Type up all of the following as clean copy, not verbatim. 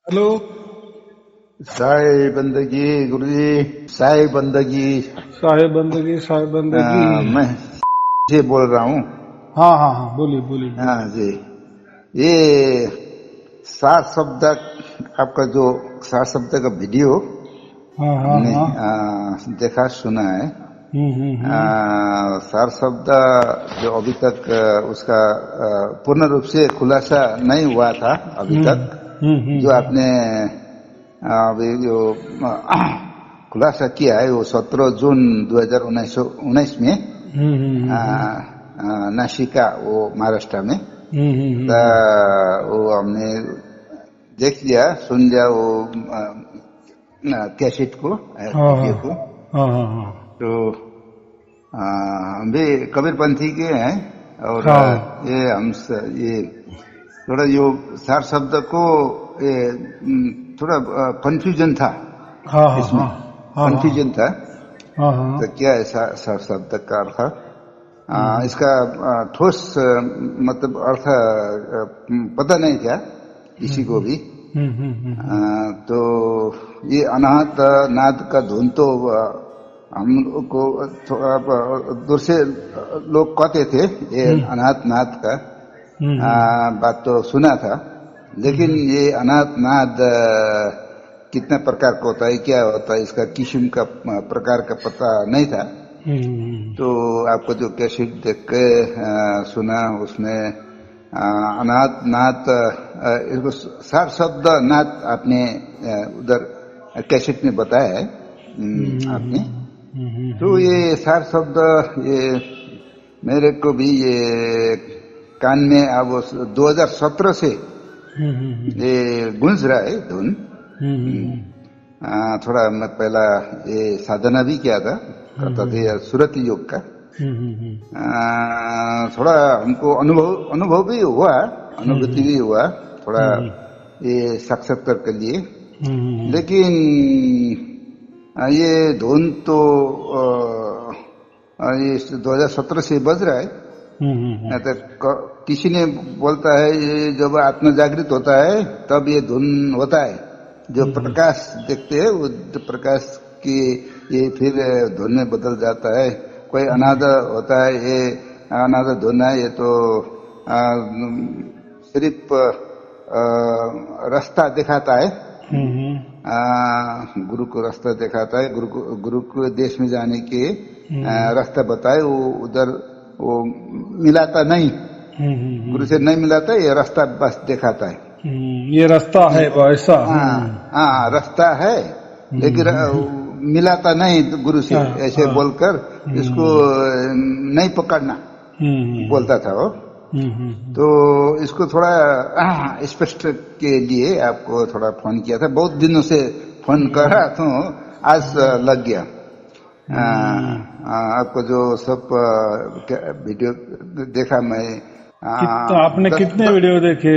Hello. Sahib बंदगी गुरुजी, साहिब बंदगी। साहेब बंदगी, साहेब बंदगी। मैं से बोल रहा हूँ। हाँ हाँ हाँ, बोलिए बोलिए हाँ बोलिए। जी। ये सात शब्द आपका जो सात शब्द का वीडियो हाँ हाँ हमने हाँ। देखा सुना है। हम्म। सार शब्द जो अभी तक उसका पूर्ण रूप से खुलासा नहीं हुआ था अभी हम्म तक। जो हम्म। आपने अभी जो खुलासा किया है वो 17 जून 2019 में नासिका वो महाराष्ट्र में। वो हमने देख लिया सुन लिया वो कैसेट को हाँ हाँ वीडियो को। हाँ हाँ हाँ तो हम भी कबीरपंथी के हैं और हाँ ये थोड़ा जो सार शब्द को ये थोड़ा कंफ्यूजन था हाँ हाँ इसमें। हाँ कंफ्यूजन था हाँ हाँ। तो क्या है सार शब्द का अर्थ। हम्म इसका ठोस मतलब अर्थ पता नहीं था किसी को भी। तो ये अनाहत नाद का धुन तो हम लोग को थोड़ा दूर से लोग कहते थे ये अनाहत नाद का बात तो सुना था। लेकिन ये अनाहत नाद कितने प्रकार का होता है क्या होता है इसका किस्म का प्रकार का पता नहीं था। तो आपको जो कैसेट देख के सुना उसमें अनाथ नाथ इसको सार शब्द नाथ आपने उधर कैसेट में बताया है आपने। तो ये सार शब्द ये मेरे को भी ये कान में अब 2017 से ये गूंज रहा है धुन। थोड़ा मैं पहला ये साधना भी किया था करता थे सूरत योग का। थोड़ा हमको अनुभव भी हुआ अनुभूति भी हुआ थोड़ा ये साक्षात्कार के लिए। लेकिन ये धुन तो ये 2017 से बज रहा है। तो किसी ने बोलता है ये जब आत्मा जागृत होता है तब ये धुन होता है। जो प्रकाश देखते हैं वो प्रकाश की ये फिर धुन में बदल जाता है। कोई अनाद होता है ये अनाद धुन है ये तो सिर्फ रास्ता दिखाता है। गुरु को रास्ता दिखाता है। गुरु को देश में जाने के रास्ता बताए वो उधर वो मिलाता नहीं। गुरु से नहीं मिलाता ये रास्ता बस दिखाता है। ये रास्ता है वैसा। हाँ रास्ता है लेकिन मिलाता नहीं गुरु से ऐसे बोलकर इसको नहीं पकड़ना बोलता था वो। तो इसको थोड़ा स्पष्ट के लिए आपको थोड़ा फोन किया था। बहुत दिनों से फोन कर रहा तो आज लग गया। आपको जो सब वीडियो देखा मैं आपने कितने वीडियो देखे?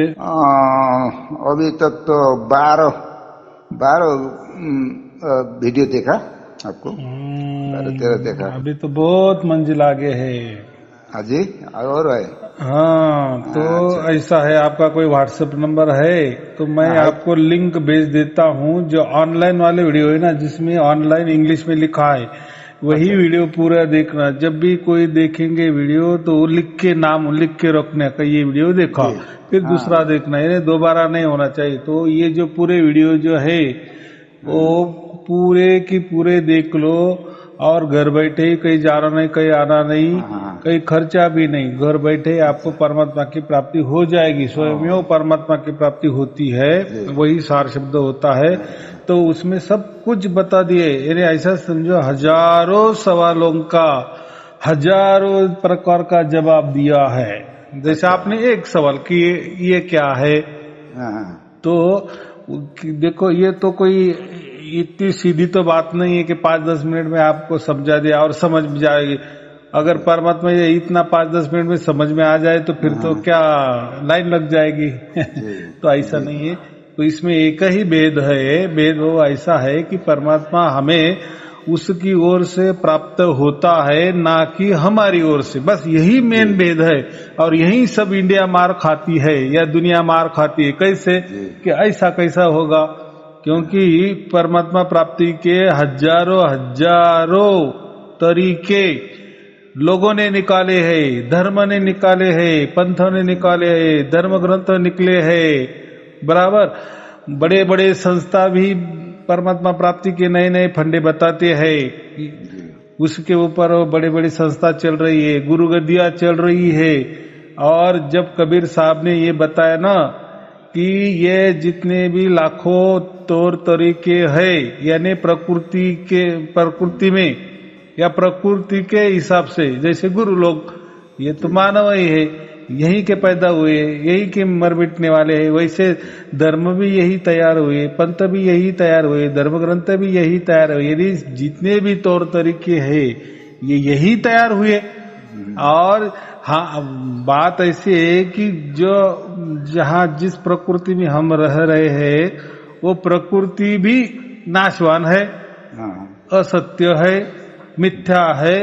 अभी तक तो 12 वीडियो देखा आपको 12-13 देखा। अभी तो बहुत मंजिल आगे है। हाँ जी और है। हाँ तो अच्छा ऐसा है आपका कोई व्हाट्सएप नंबर है तो मैं आपको लिंक भेज देता हूँ। जो ऑनलाइन वाले वीडियो है ना जिसमें ऑनलाइन इंग्लिश में लिखा है वही वीडियो पूरा देखना। जब भी कोई देखेंगे वीडियो तो लिख के नाम लिख के रखने का ये वीडियो देखा फिर दूसरा देखना ये दोबारा नहीं होना चाहिए। तो ये जो पूरे वीडियो जो है वो पूरे की पूरे देख लो और घर बैठे ही कहीं जाना नहीं कहीं आना नहीं कहीं खर्चा भी नहीं। घर बैठे आपको परमात्मा की प्राप्ति हो जाएगी। स्वयं परमात्मा की प्राप्ति होती है वही सार शब्द होता है। तो उसमें सब कुछ बता दिए। यानी ऐसा समझो हजारों सवालों का हजारों प्रकार का जवाब दिया है। जैसे आपने एक सवाल कि ये क्या है तो देखो ये तो कोई इतनी सीधी तो बात नहीं है कि 5-10 मिनट में आपको समझा दिया और समझ में जाएगी। अगर परमात्मा ये इतना 5-10 मिनट में समझ में आ जाए तो फिर तो क्या लाइन लग जाएगी। तो ऐसा नहीं है। तो इसमें एक ही भेद है। भेद वो ऐसा है कि परमात्मा हमें उसकी ओर से प्राप्त होता है, ना कि हमारी ओर से। बस यही मेन भेद है, और यही सब इंडिया मार खाती है या दुनिया मार खाती है। कैसे कि ऐसा कैसा होगा, क्योंकि परमात्मा प्राप्ति के हजारों तरीके लोगों ने निकाले हैं, धर्म ने निकाले हैं, पंथों ने निकाले हैं, धर्म ग्रंथ निकले हैं, बराबर। बड़े बड़े संस्था भी परमात्मा प्राप्ति के नए नए फंडे बताते हैं, उसके ऊपर बड़े बड़ी संस्था चल रही है, गुरु गद्दियां चल रही है। और जब कबीर साहब ने ये बताया ना कि ये जितने भी लाखों तौर तरीके हैं, यानी प्रकृति में या प्रकृति के हिसाब से, जैसे गुरु लोग ये तो मानव ही है, यही के पैदा हुए, यही के मर मिटने वाले हैं, वैसे धर्म भी यही तैयार हुए, पंथ भी यही तैयार हुए, धर्म ग्रंथ भी यही तैयार हुए, यानी जितने भी तौर तरीके हैं ये यही तैयार हुए। और हाँ, बात ऐसी है कि जो जहाँ जिस प्रकृति में हम रह रहे हैं वो प्रकृति भी नाशवान है, असत्य है, मिथ्या है,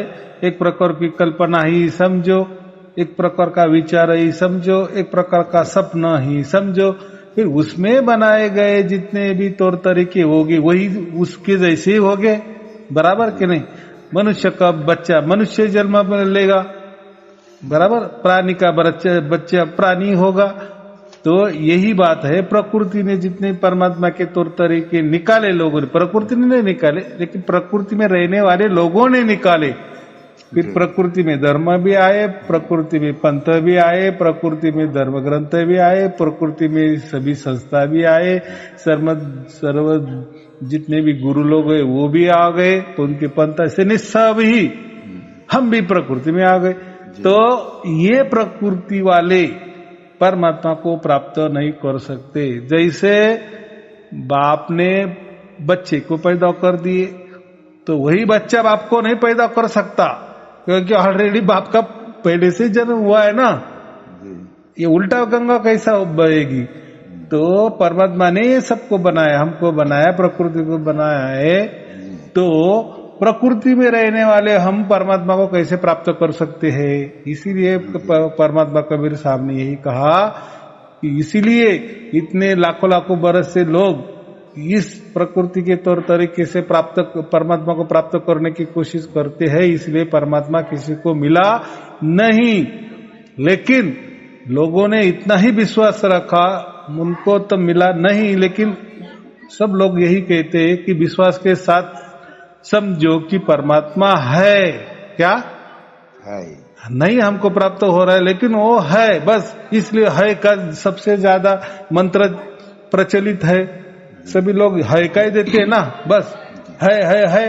एक प्रकार की कल्पना ही समझो, एक प्रकार का विचार ही समझो, एक प्रकार का सपना ही समझो। फिर उसमें बनाए गए जितने भी तौर तरीके होंगे वही उसके जैसे ही होंगे, बराबर कि नहीं। मनुष्य का बच्चा मनुष्य जन्म लेगा, बराबर, प्राणी का बच्चा प्राणी होगा। तो यही बात है, प्रकृति ने जितने परमात्मा के तौर तरीके निकाले लोगों ने, प्रकृति ने नहीं निकाले लेकिन प्रकृति में रहने वाले लोगों ने निकाले। फिर प्रकृति में धर्म भी आए, प्रकृति में पंथ भी आए, प्रकृति में धर्म ग्रंथ भी आए, प्रकृति में सभी संस्था भी आए, सर्व जितने भी गुरु लोग हैं वो भी आ गए, तो उनके पंथ से सब ही हम भी प्रकृति में आ गए। तो ये प्रकृति वाले परमात्मा को प्राप्त नहीं कर सकते। जैसे बाप ने बच्चे को पैदा कर दिए तो वही बच्चा बाप को नहीं पैदा कर सकता, क्योंकि ऑलरेडी बाप का पहले से जन्म हुआ है ना। ये उल्टा गंगा कैसा बहेगी। तो परमात्मा ने ये सबको बनाया, हमको बनाया, प्रकृति को बनाया है, तो प्रकृति में रहने वाले हम परमात्मा को कैसे प्राप्त कर सकते हैं। इसीलिए परमात्मा कबीर साहब ने यही कहा कि इसीलिए इतने लाखों बरस से लोग इस प्रकृति के तौर तरीके से परमात्मा को प्राप्त करने की कोशिश करते हैं, इसलिए परमात्मा किसी को मिला नहीं। लेकिन लोगों ने इतना ही विश्वास रखा, उनको तो मिला नहीं, लेकिन सब लोग यही कहते हैं कि विश्वास के साथ समझो कि परमात्मा है। क्या है? नहीं हमको प्राप्त हो रहा है, लेकिन वो है, बस इसलिए है का सबसे ज्यादा मंत्र प्रचलित है। सभी लोग है का ही देते हैं ना, बस है।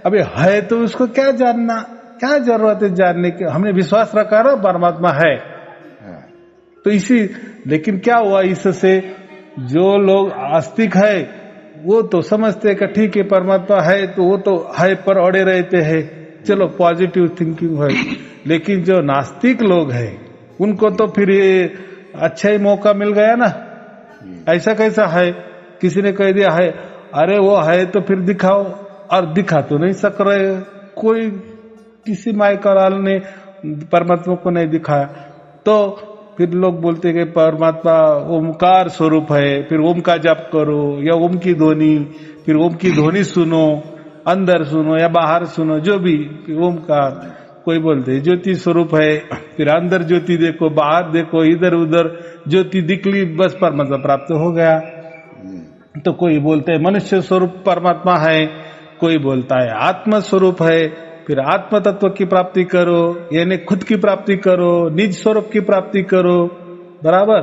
अबे है तो उसको क्या जानना, क्या जरूरत है जानने की। हमने विश्वास रखा ना परमात्मा है, तो इसी। लेकिन क्या हुआ इससे, जो लोग आस्तिक है वो तो समझते हैं कि ठीक है परमात्मा है, तो वो तो है पर अड़े रहते हैं, चलो पॉजिटिव थिंकिंग है। लेकिन जो नास्तिक लोग हैं उनको तो फिर ये अच्छा ही मौका मिल गया ना। ऐसा कैसा है, किसी ने कह दिया है, अरे वो है तो फिर दिखाओ, और दिखा तो नहीं सक रहे कोई, किसी माइका लाल ने परमात्मा को नहीं दिखाया। तो फिर लोग बोलते कि परमात्मा ओमकार स्वरूप है, फिर ओम का जाप करो या ओम की ध्वनि, फिर ओम की ध्वनि सुनो, अंदर सुनो या बाहर सुनो, जो भी ओमकार। कोई बोलते ज्योति स्वरूप है, फिर अंदर ज्योति देखो, बाहर देखो, इधर उधर ज्योति दिखली, बस परमात्मा प्राप्त हो गया। तो कोई बोलते है मनुष्य स्वरूप परमात्मा है, कोई बोलता है आत्म स्वरूप है, फिर आत्म तत्व की प्राप्ति करो, यानी खुद की प्राप्ति करो, निज स्वरूप की प्राप्ति करो, बराबर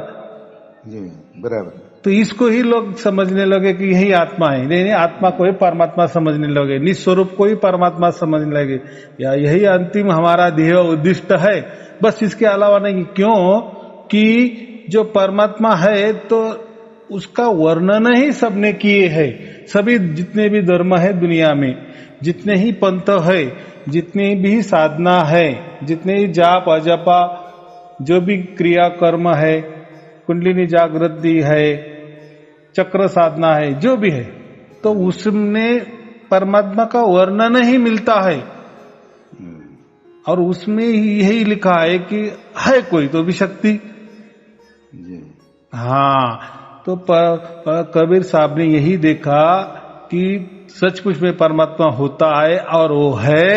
जी, बराबर। तो इसको ही लोग समझने लगे कि यही आत्मा है। नहीं, आत्मा को ही परमात्मा समझने लगे, निज स्वरूप को ही परमात्मा समझने लगे, या यही अंतिम हमारा ध्येय उद्दिष्ट है, बस इसके अलावा नहीं। क्यों कि जो परमात्मा है तो उसका वर्णन ही सबने किए है। सभी जितने भी धर्म है दुनिया में, जितने ही पंथ है, जितनी भी साधना है, जितने ही जाप अजपा, जो भी क्रिया कर्म है, कुंडलिनी जागृति है, चक्र साधना है, जो भी है, तो उसने परमात्मा का वर्णन ही मिलता है और उसमें यही लिखा है कि है कोई तो भी शक्ति। हाँ, तो कबीर साहब ने यही देखा कि सचमुच में परमात्मा होता है और वो है,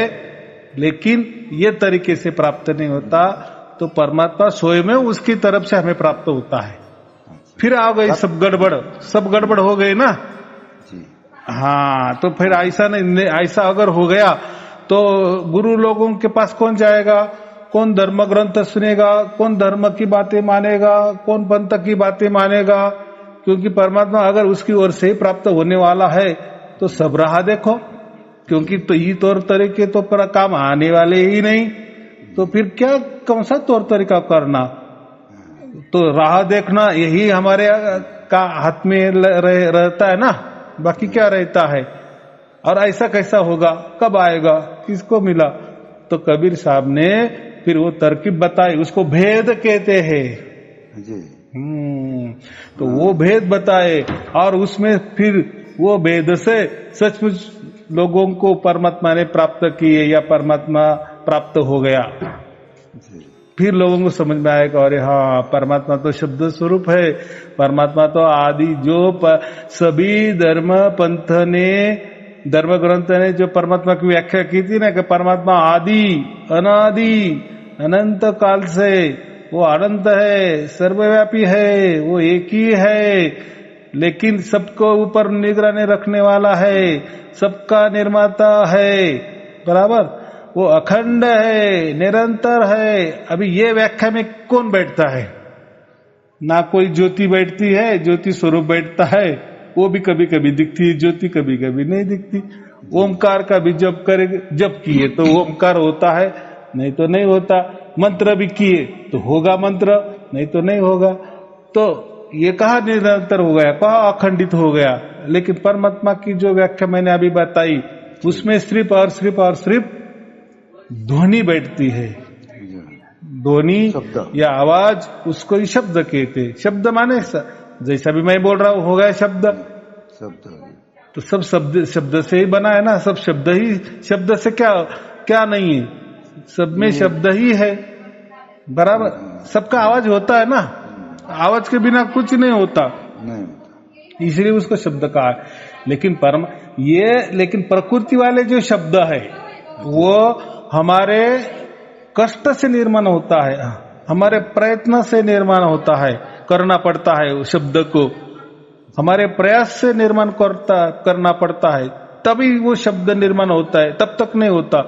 लेकिन ये तरीके से प्राप्त नहीं होता। तो परमात्मा स्वयं में उसकी तरफ से हमें प्राप्त होता है। फिर आ गई सब गड़बड़ हो गई ना। हाँ, तो फिर ऐसा अगर हो गया तो गुरु लोगों के पास कौन जाएगा, कौन धर्म ग्रंथ सुनेगा, कौन धर्म की बातें मानेगा, कौन पंथ की बातें मानेगा? क्योंकि परमात्मा अगर उसकी ओर से प्राप्त होने वाला है तो सब राह देखो, क्योंकि तो ये तौर तरीके तो पर काम आने वाले ही नहीं, तो फिर क्या कौन सा तौर तरीका करना? तो राह देखना यही हमारे का हाथ में रहता है ना, बाकी क्या रहता है? और ऐसा कैसा होगा, कब आएगा, किसको मिला? तो कबीर साहब ने फिर वो तरकीब बताई, उसको भेद कहते हैं जी। तो वो भेद बताए और उसमें फिर वो भेद से सचमुच लोगों को परमात्मा ने प्राप्त किए या परमात्मा प्राप्त हो गया। फिर लोगों को समझ में आएगा, अरे हाँ, परमात्मा तो शब्द स्वरूप है, परमात्मा तो आदि जो सभी धर्म पंथ ने, धर्म ग्रंथ ने जो परमात्मा की व्याख्या की थी ना कि परमात्मा आदि अनादि अनंत काल से वो अनंत है, सर्वव्यापी है, वो एक ही है, लेकिन सबको ऊपर निगरानी रखने वाला है, सबका निर्माता है, बराबर, वो अखंड है, निरंतर है। अभी ये व्याख्या में कौन बैठता है? ना कोई ज्योति बैठती है, ज्योति स्वरूप बैठता है, वो भी कभी कभी दिखती है ज्योति, कभी कभी नहीं दिखती। ओमकार का भी जप किए तो ओमकार होता है, नहीं तो नहीं होता। मंत्र भी किए तो होगा मंत्र, नहीं तो नहीं होगा। तो ये कहा निरंतर हो गया, कहा अखंडित हो गया। लेकिन परमात्मा की जो व्याख्या मैंने अभी बताई उसमें सिर्फ और सिर्फ ध्वनि बैठती है, ध्वनि या आवाज, उसको ही शब्द कहते। शब्द माने जैसा भी मैं बोल रहा हूं हो गया शब्द। तो सब शब्द से ही बना है ना, सब शब्द ही, शब्द से क्या नहीं है, सब में शब्द ही है, बराबर। सबका आवाज होता है ना, आवाज के बिना कुछ नहीं होता, इसलिए उसको शब्द कहा है। लेकिन प्रकृति वाले जो शब्द है वो हमारे कष्ट से निर्माण होता है, हमारे प्रयत्न से निर्माण होता है, करना पड़ता है उस शब्द को, हमारे प्रयास से निर्माण करना पड़ता है, तभी वो शब्द निर्माण होता है, तब तक नहीं होता।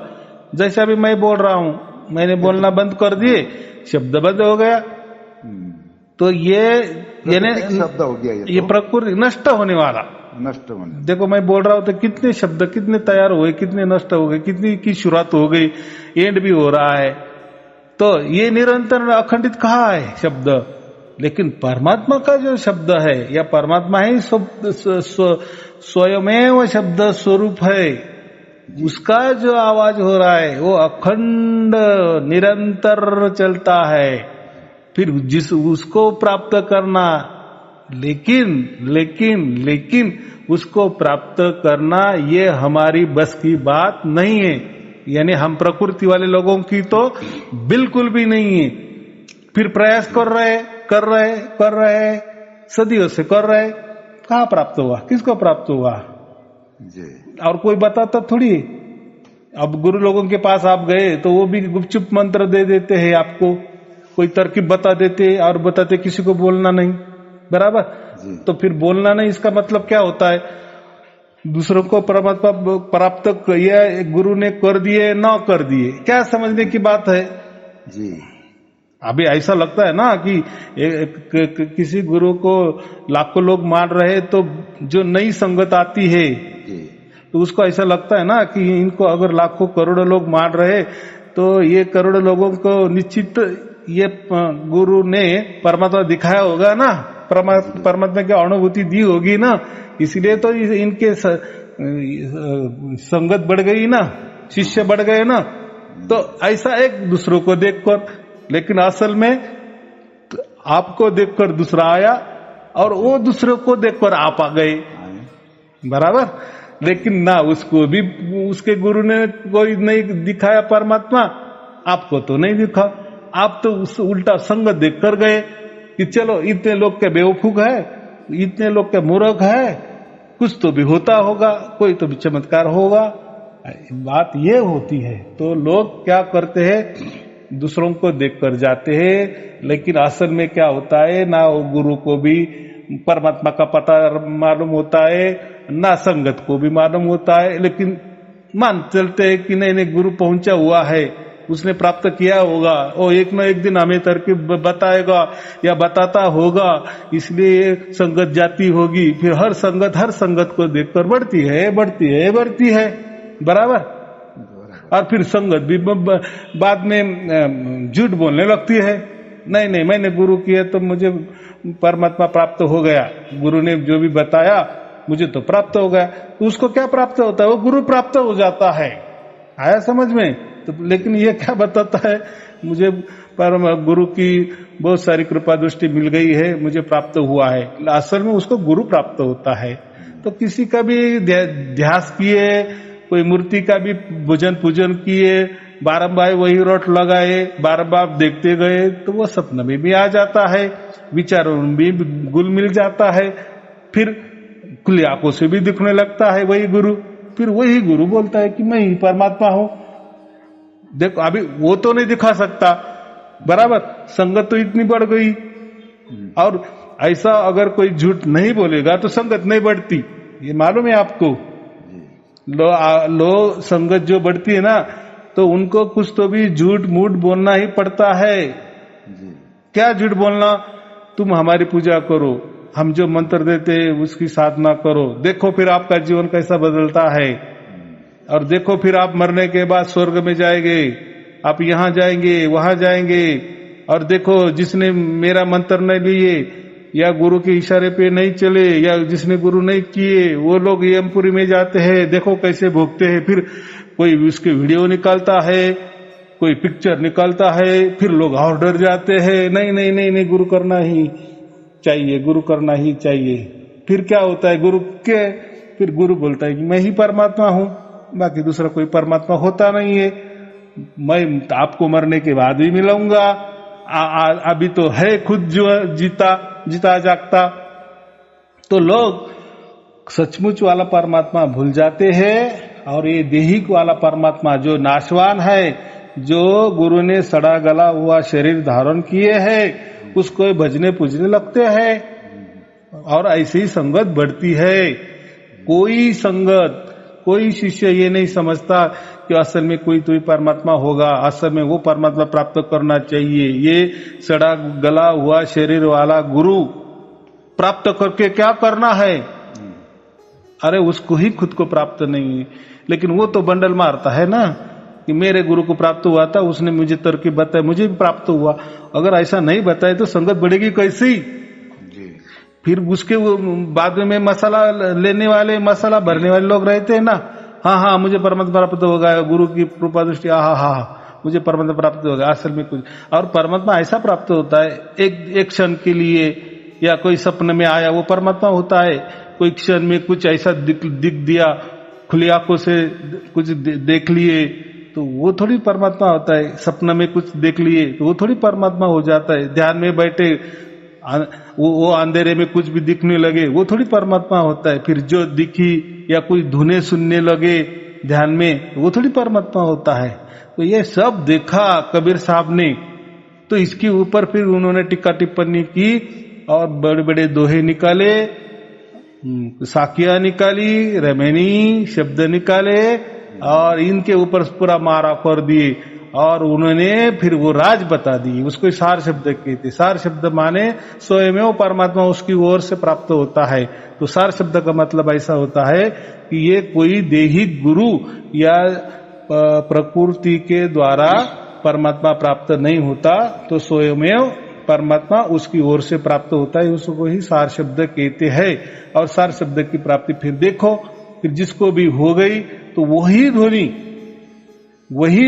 जैसा भी मैं बोल रहा हूं, मैंने बोलना बंद कर दिए, शब्द बंद हो गया, तो ये शब्द हो गया, ये प्रकृति नष्ट होने वाला। देखो मैं बोल रहा हूं तो कितने शब्द कितने तैयार हुए, कितने नष्ट हो गए, कितनी की शुरुआत हो गई, एंड भी हो रहा है। तो ये निरंतर अखंडित कहा है शब्द। लेकिन परमात्मा का जो शब्द है, या परमात्मा ही स्वयमेव शब्द स्वरूप है, उसका जो आवाज हो रहा है वो अखंड निरंतर चलता है। फिर उसको प्राप्त करना, लेकिन उसको प्राप्त करना ये हमारी बस की बात नहीं है, यानी हम प्रकृति वाले लोगों की तो बिल्कुल भी नहीं है। फिर प्रयास कर रहे सदियों से कर रहे, कहाँ प्राप्त हुआ, किसको प्राप्त हुआ जी? और कोई बताता थोड़ी। अब गुरु लोगों के पास आप गए तो वो भी गुपचुप मंत्र दे देते हैं आपको, कोई तरकीब बता देते और बताते किसी को बोलना नहीं, बराबर। तो फिर बोलना नहीं, इसका मतलब क्या होता है? दूसरों को परमात्मा प्राप्त ये गुरु ने कर दिए न कर दिए, क्या समझने की बात है जी? अभी ऐसा लगता है ना कि किसी गुरु को लाखों लोग मान रहे, तो जो नई संगत आती है तो उसको ऐसा लगता है ना कि इनको अगर लाखों करोड़ों लोग मान रहे तो ये करोड़ों लोगों को निश्चित ये गुरु ने परमात्मा दिखाया होगा ना, परमात्मा की अनुभूति दी होगी ना, इसलिए तो इनके संगत बढ़ गई ना, शिष्य बढ़ गए ना। तो ऐसा एक दूसरों को देखकर, लेकिन असल में आपको देखकर दूसरा आया और वो दूसरों को देखकर आप आ गए, बराबर। लेकिन ना उसको भी उसके गुरु ने कोई नहीं दिखाया परमात्मा, आपको तो नहीं दिखा। आप तो उस उल्टा संगत देख कर गए कि चलो इतने लोग के बेवकूफ है, इतने लोग के मूर्ख है, कुछ तो भी होता होगा, कोई तो भी चमत्कार होगा। बात ये होती है। तो लोग क्या करते हैं, दूसरों को देख कर जाते हैं, लेकिन असल में क्या होता है, ना वो गुरु को भी परमात्मा का पता मालूम होता है, ना संगत को भी मालूम होता है, लेकिन मान चलते हैं कि नहीं नहीं गुरु पहुंचा हुआ है, उसने प्राप्त किया होगा, वो एक न एक दिन हमें तरकीब बताएगा या बताता होगा, इसलिए संगत जाती होगी। फिर हर संगत को देखकर बढ़ती है, बराबर। और फिर संगत भी बाद में झूठ बोलने लगती है, नहीं नहीं मैंने गुरु किया तो मुझे परमात्मा प्राप्त हो गया, गुरु ने जो भी बताया मुझे तो प्राप्त हो गया। तो उसको क्या प्राप्त होता है, वो गुरु प्राप्त हो जाता है। आया समझ में? तो लेकिन ये क्या बताता है, मुझे परम गुरु की बहुत सारी कृपा दृष्टि मिल गई है, मुझे प्राप्त हुआ है। असल में उसको गुरु प्राप्त होता है। तो किसी का भी ध्यास किए, कोई मूर्ति का भी भजन पूजन किए, बारंबार वही रोट लगाए, बारंबार देखते गए, तो वो सपने में भी आ जाता है, विचारों में भी गुल मिल जाता है, फिर खुली आंखों से भी दिखने लगता है वही गुरु। फिर वही गुरु बोलता है कि मैं ही परमात्मा हूं। देखो अभी वो तो नहीं दिखा सकता, बराबर, संगत तो इतनी बढ़ गई। और ऐसा अगर कोई झूठ नहीं बोलेगा तो संगत नहीं बढ़ती, ये मालूम है आपको। लो संगत जो बढ़ती है ना, तो उनको कुछ तो भी झूठ मूठ बोलना ही पड़ता है। क्या झूठ बोलना, तुम हमारी पूजा करो, हम जो मंत्र देते उसकी साधना करो, देखो फिर आपका जीवन कैसा बदलता है, और देखो फिर आप मरने के बाद स्वर्ग में जाएंगे, आप यहाँ जाएंगे वहां जाएंगे, और देखो जिसने मेरा मंत्र नहीं लिए या गुरु के इशारे पे नहीं चले या जिसने गुरु नहीं किए वो लोग यमपुरी में जाते हैं, देखो कैसे भोगते हैं। फिर कोई उसके वीडियो निकालता है, कोई पिक्चर निकालता है, फिर लोग और डर जाते हैं, नहीं नहीं नहीं नहीं गुरु करना ही चाहिए, गुरु करना ही चाहिए। फिर क्या होता है गुरु के, फिर गुरु बोलता है कि मैं ही परमात्मा हूं, बाकी दूसरा कोई परमात्मा होता नहीं है, मैं आपको मरने के बाद भी मिलूंगा, अभी तो है खुद जो जीता जागता। तो लोग सचमुच वाला परमात्मा भूल जाते हैं, और ये देहिक वाला परमात्मा जो नाशवान है, जो गुरु ने सड़ा गला हुआ शरीर धारण किए है, उसको भजने पूजने लगते हैं, और ऐसी ही संगत बढ़ती है। कोई शिष्य ये नहीं समझता कि असल में कोई तो परमात्मा होगा, असल में वो परमात्मा प्राप्त करना चाहिए। ये सड़ा गला हुआ शरीर वाला गुरु प्राप्त करके क्या करना है, अरे उसको ही खुद को प्राप्त नहीं है। लेकिन वो तो बंडल मारता है ना कि मेरे गुरु को प्राप्त हुआ था, उसने मुझे तरकीब बताया, मुझे भी प्राप्त हुआ। अगर ऐसा नहीं बताए तो संगत बढ़ेगी कैसी? फिर उसके बाद में मसाला लेने वाले, मसाला भरने वाले लोग रहते हैं ना, हाँ मुझे परमात्मा प्राप्त हो गया, गुरु की कृपा दृष्टि, हाँ मुझे परमात्मा प्राप्त हो गया। असल में कुछ और परमात्मा ऐसा प्राप्त होता है, एक क्षण के लिए, या कोई सपने में आया वो परमात्मा होता है, कोई क्षण में कुछ ऐसा दिख दिया, खुली आंखों से कुछ देख लिए, तो वो थोड़ी परमात्मा होता है। सपना में कुछ देख लिए तो वो थोड़ी परमात्मा हो जाता है। ध्यान में बैठे वो अंधेरे में कुछ भी दिखने लगे, वो थोड़ी परमात्मा होता है। फिर जो दिखी या कोई धुने सुनने लगे ध्यान में, वो थोड़ी परमात्मा होता है। तो ये सब देखा कबीर साहब ने, तो इसके ऊपर फिर उन्होंने टिक्का टिप्पणी की और बड़े बड़े दोहे निकाले, साकिया निकाली, रमैनी शब्द निकाले, और इनके ऊपर पूरा मारा कर दिए। और उन्होंने फिर वो राज बता दी, उसको सार शब्द कहते। सार शब्द माने स्वयं वो परमात्मा उसकी ओर से प्राप्त होता है। तो सार शब्द का मतलब ऐसा होता है कि ये कोई देहिक गुरु या प्रकृति के द्वारा परमात्मा प्राप्त नहीं होता, तो स्वयं परमात्मा उसकी ओर से प्राप्त होता है, उसको ही सार शब्द कहते हैं। और सार शब्द की प्राप्ति फिर देखो, फिर जिसको भी हो गई तो वही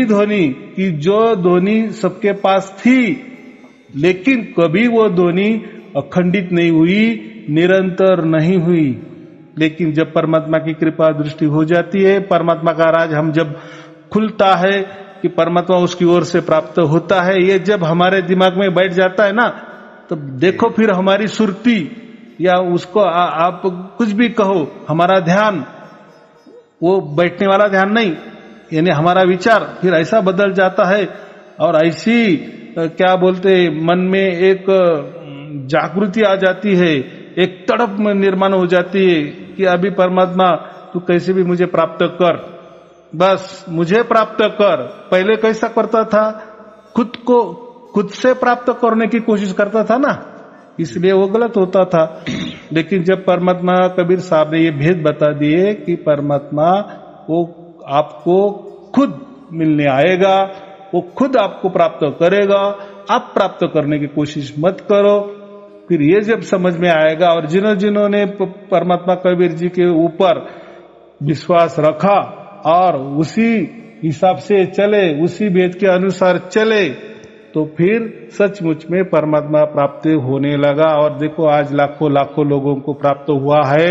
ध्वनि कि जो ध्वनि सबके पास थी, लेकिन कभी वो ध्वनि अखंडित नहीं हुई, निरंतर नहीं हुई। लेकिन जब परमात्मा की कृपा दृष्टि हो जाती है, परमात्मा का राज हम जब खुलता है कि परमात्मा उसकी ओर से प्राप्त होता है, ये जब हमारे दिमाग में बैठ जाता है ना, तो देखो फिर हमारी सुरती या उसको आप कुछ भी कहो, हमारा ध्यान वो बैठने वाला ध्यान नहीं, यानी हमारा विचार फिर ऐसा बदल जाता है और ऐसी क्या बोलते मन में एक जागृति आ जाती है, एक तड़प निर्माण हो जाती है कि अभी परमात्मा तू कैसे भी मुझे प्राप्त कर, बस मुझे प्राप्त कर। पहले कैसा करता था, खुद से प्राप्त करने की कोशिश करता था ना, इसलिए वो गलत होता था। लेकिन जब परमात्मा कबीर साहब ने ये भेद बता दिए कि परमात्मा वो आपको खुद मिलने आएगा, वो खुद आपको प्राप्त करेगा, आप प्राप्त करने की कोशिश मत करो, फिर ये जब समझ में आएगा और जिन्होंने परमात्मा कबीर जी के ऊपर विश्वास रखा और उसी हिसाब से चले, उसी भेद के अनुसार चले, तो फिर सचमुच में परमात्मा प्राप्त होने लगा। और देखो आज लाखों लाखों लोगों को प्राप्त हुआ है,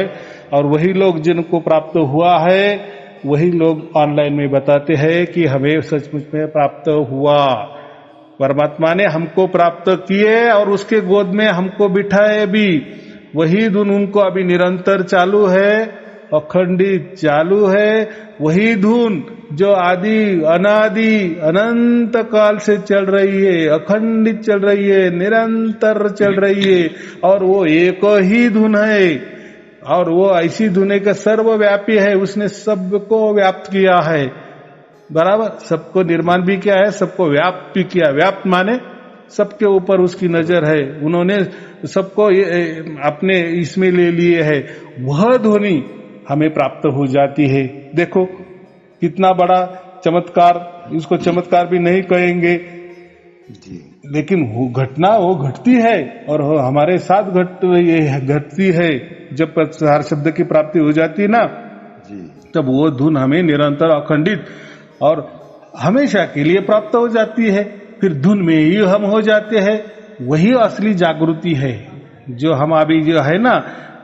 और वही लोग जिनको प्राप्त हुआ है वही लोग ऑनलाइन में बताते हैं कि हमें सचमुच में प्राप्त हुआ, परमात्मा ने हमको प्राप्त किए और उसके गोद में हमको बिठाए भी। वही धुन उनको अभी निरंतर चालू है, अखंडित चालू है, वही धुन जो आदि अनादि अनंत काल से चल रही है, अखंडित चल रही है, निरंतर चल रही है, और वो एक ही धुन है। और वो ऐसी धुन है कि सर्वव्यापी है, उसने सबको व्याप्त किया है, बराबर, सबको निर्माण भी किया है, सबको व्याप्त भी किया। व्याप्त माने सबके ऊपर उसकी नजर है, उन्होंने सबको अपने इसमें ले लिए है, वह ध्वनि हमें प्राप्त हो जाती है। देखो कितना बड़ा चमत्कार, इसको चमत्कार भी नहीं कहेंगे जी, लेकिन वो घटना वो घटती है और हमारे साथ घटती है। जब प्रत्याहार शब्द की प्राप्ति हो जाती है ना जी, तब वो धुन हमें निरंतर अखंडित और हमेशा के लिए प्राप्त हो जाती है। फिर धुन में ही हम हो जाते हैं, वही असली जागृति है। जो हम अभी जो है ना,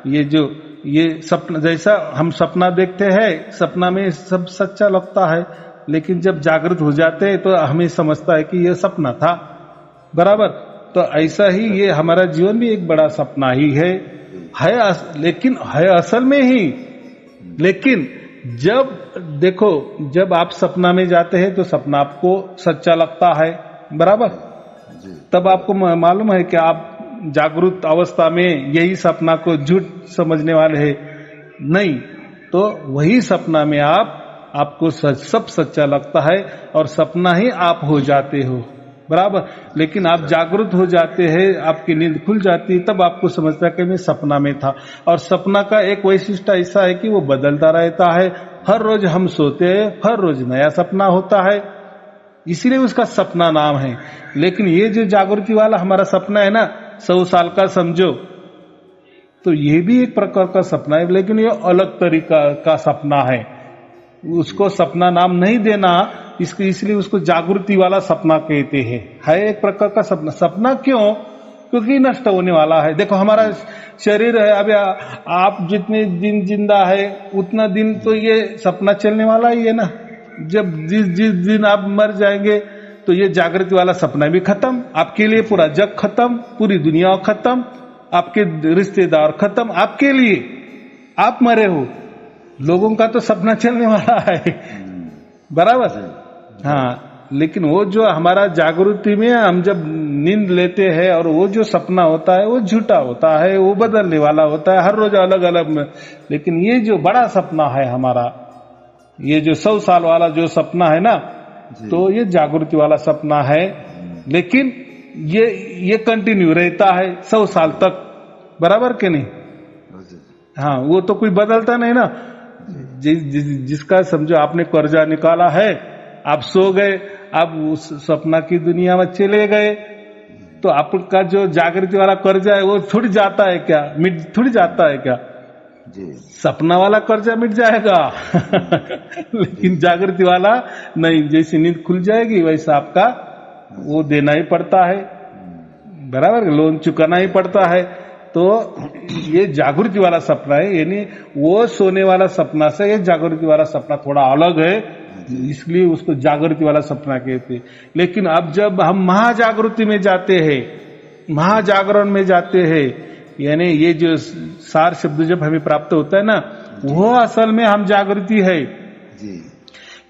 ये सपना, जैसा हम सपना देखते हैं, सपना में सब सच्चा लगता है, लेकिन जब जागृत हो जाते हैं तो हमें समझता है कि यह सपना था, बराबर। तो ऐसा ही ये हमारा जीवन भी एक बड़ा सपना ही है लेकिन है असल में ही। लेकिन जब देखो, जब आप सपना में जाते हैं तो सपना आपको सच्चा लगता है, बराबर, तब आपको मालूम है कि आप जागरूक अवस्था में यही सपना को झूठ समझने वाले हैं, नहीं, तो वही सपना में आपको सब सच्चा लगता है और सपना ही आप हो जाते हो, बराबर। लेकिन आप जागरूक हो जाते हैं, आपकी नींद खुल जाती है, तब आपको समझता है कि मैं सपना में था। और सपना का एक वैशिष्ट ऐसा है कि वो बदलता रहता है, हर रोज हम सोते हैं, हर रोज नया सपना होता है, इसीलिए उसका सपना नाम है। लेकिन ये जो जागृति वाला हमारा सपना है ना, 100 साल का समझो, तो ये भी एक प्रकार का सपना है, लेकिन ये अलग तरीका का सपना है, उसको सपना नाम नहीं देना, इसलिए उसको जागृति वाला सपना कहते हैं। है एक प्रकार का सपना। सपना क्यों? क्योंकि नष्ट होने वाला है। देखो हमारा शरीर है, अब आप जितने दिन जिंदा है उतना दिन तो ये सपना चलने वाला ही है ना। जब जिस दिन आप मर जाएंगे तो ये जागृति वाला सपना भी खत्म, आपके लिए पूरा जग खत्म, पूरी दुनिया खत्म, आपके रिश्तेदार खत्म, आपके लिए आप मरे हो, लोगों का तो सपना चलने वाला है, बराबर। हाँ, लेकिन वो जो हमारा जागृति में हम जब नींद लेते हैं और वो जो सपना होता है वो झूठा होता है, वो बदलने वाला होता है, हर रोज अलग अलग में। लेकिन ये जो बड़ा सपना है हमारा, ये जो 100 साल वाला जो सपना है ना, तो ये जागृति वाला सपना है। लेकिन ये कंटिन्यू रहता है 100 साल तक, बराबर के नहीं? हाँ, वो तो कोई बदलता नहीं ना। जिसका समझो आपने कर्जा निकाला है, आप सो गए, आप उस सपना की दुनिया में चले गए, तो आपका जो जागृति वाला कर्जा है वो थोड़ी जाता है क्या, मिट थोड़ी जाता है क्या जी? सपना वाला कर्जा मिट जाएगा लेकिन जागृति वाला नहीं। जैसी नींद खुल जाएगी वैसा आपका वो देना ही पड़ता है, बराबर, लोन चुकाना ही पड़ता है। तो ये जागृति वाला सपना है, यानी वो सोने वाला सपना से ये जागृति वाला सपना थोड़ा अलग है, इसलिए उसको जागृति वाला सपना कहते हैं। लेकिन अब जब हम महाजागृति में जाते हैं, महाजागरण में जाते हैं, यानी ये जो सार शब्द जब हमें प्राप्त होता है ना, वो असल में हम जागृति है जी।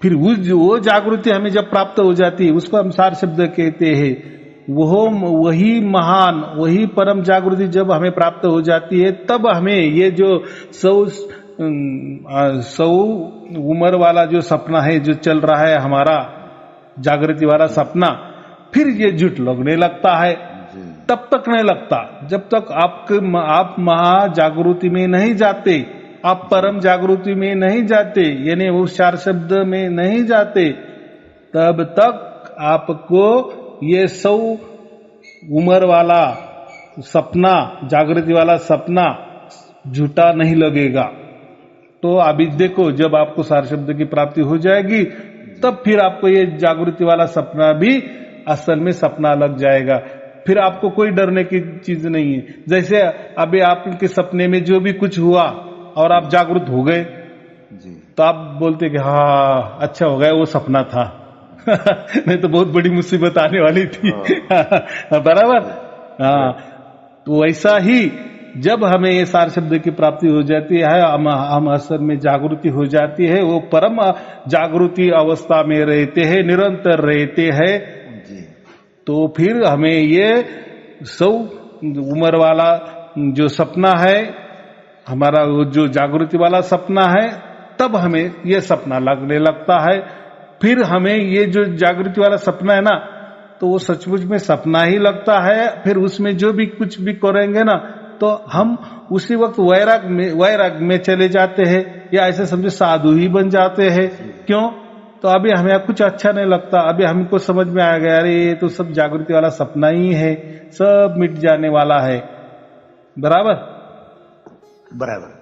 फिर वो जागृति हमें जब प्राप्त हो जाती है उसको हम सार शब्द कहते हैं। वही महान, वही परम जागृति जब हमें प्राप्त हो जाती है, तब हमें ये जो 100 उम्र वाला जो सपना है, जो चल रहा है हमारा जागृति वाला सपना, फिर ये झूठ लगने लगता है। तब तक नहीं लगता जब तक आप महाजागृति में नहीं जाते, आप परम जागृति में नहीं जाते, यानी वो चार शब्द में नहीं जाते, तब तक आपको ये 100 उम्र वाला सपना, जागृति वाला सपना झूठा नहीं लगेगा। तो अभी देखो, जब आपको सार शब्द की प्राप्ति हो जाएगी, तब फिर आपको ये जागृति वाला सपना भी असल में सपना लग जाएगा। फिर आपको कोई डरने की चीज नहीं है। जैसे अभी आपके सपने में जो भी कुछ हुआ और आप जागृत हो गए, तो आप बोलते कि हाँ अच्छा हो गया, वो सपना था नहीं तो बहुत बड़ी मुसीबत आने वाली थी बराबर। हाँ, तो वैसा ही जब हमें ये सार शब्द की प्राप्ति हो जाती है, हम असल में जागृति हो जाती है, वो परम जागृति अवस्था में रहते हैं, निरंतर रहते हैं, तो फिर हमें ये 100 उम्र वाला जो सपना है हमारा, वो जो जागृति वाला सपना है, तब हमें ये सपना लगने लगता है। फिर हमें ये जो जागृति वाला सपना है ना, तो वो सचमुच में सपना ही लगता है। फिर उसमें जो भी कुछ भी करेंगे ना, तो हम उसी वक्त वैराग में चले जाते हैं, या ऐसे समझो साधु ही बन जाते हैं। क्यों? तो अभी हमें कुछ अच्छा नहीं लगता, अभी हमको समझ में आ गया, अरे ये तो सब जागृति वाला सपना ही है, सब मिट जाने वाला है। बराबर।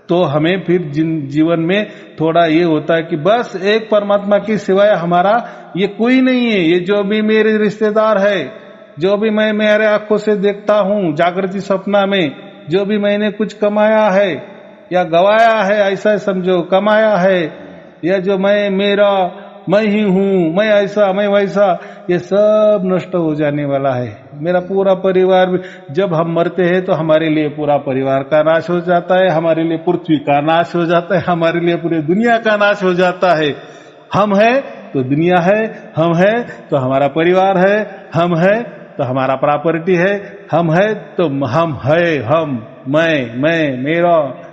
तो हमें फिर जीवन में थोड़ा ये होता है कि बस एक परमात्मा की सिवाय हमारा ये कोई नहीं है। ये जो भी मेरे रिश्तेदार है, जो भी मैं मेरे आंखों से देखता हूँ जागृति सपना में, जो भी मैंने कुछ कमाया है या गवाया है, ऐसा समझो, कमाया है, या जो मैं ही हूँ, मैं ऐसा मैं वैसा, ये सब नष्ट हो जाने वाला है। मेरा पूरा परिवार भी, जब हम मरते हैं तो हमारे लिए पूरा परिवार का नाश हो जाता है, हमारे लिए पृथ्वी का नाश हो जाता है, हमारे लिए पूरी दुनिया का नाश हो जाता है। हम है तो दुनिया है, हम है तो हमारा परिवार है, हम है तो हमारा प्रॉपर्टी है, हम है तो हम है, हम मैं मेरा,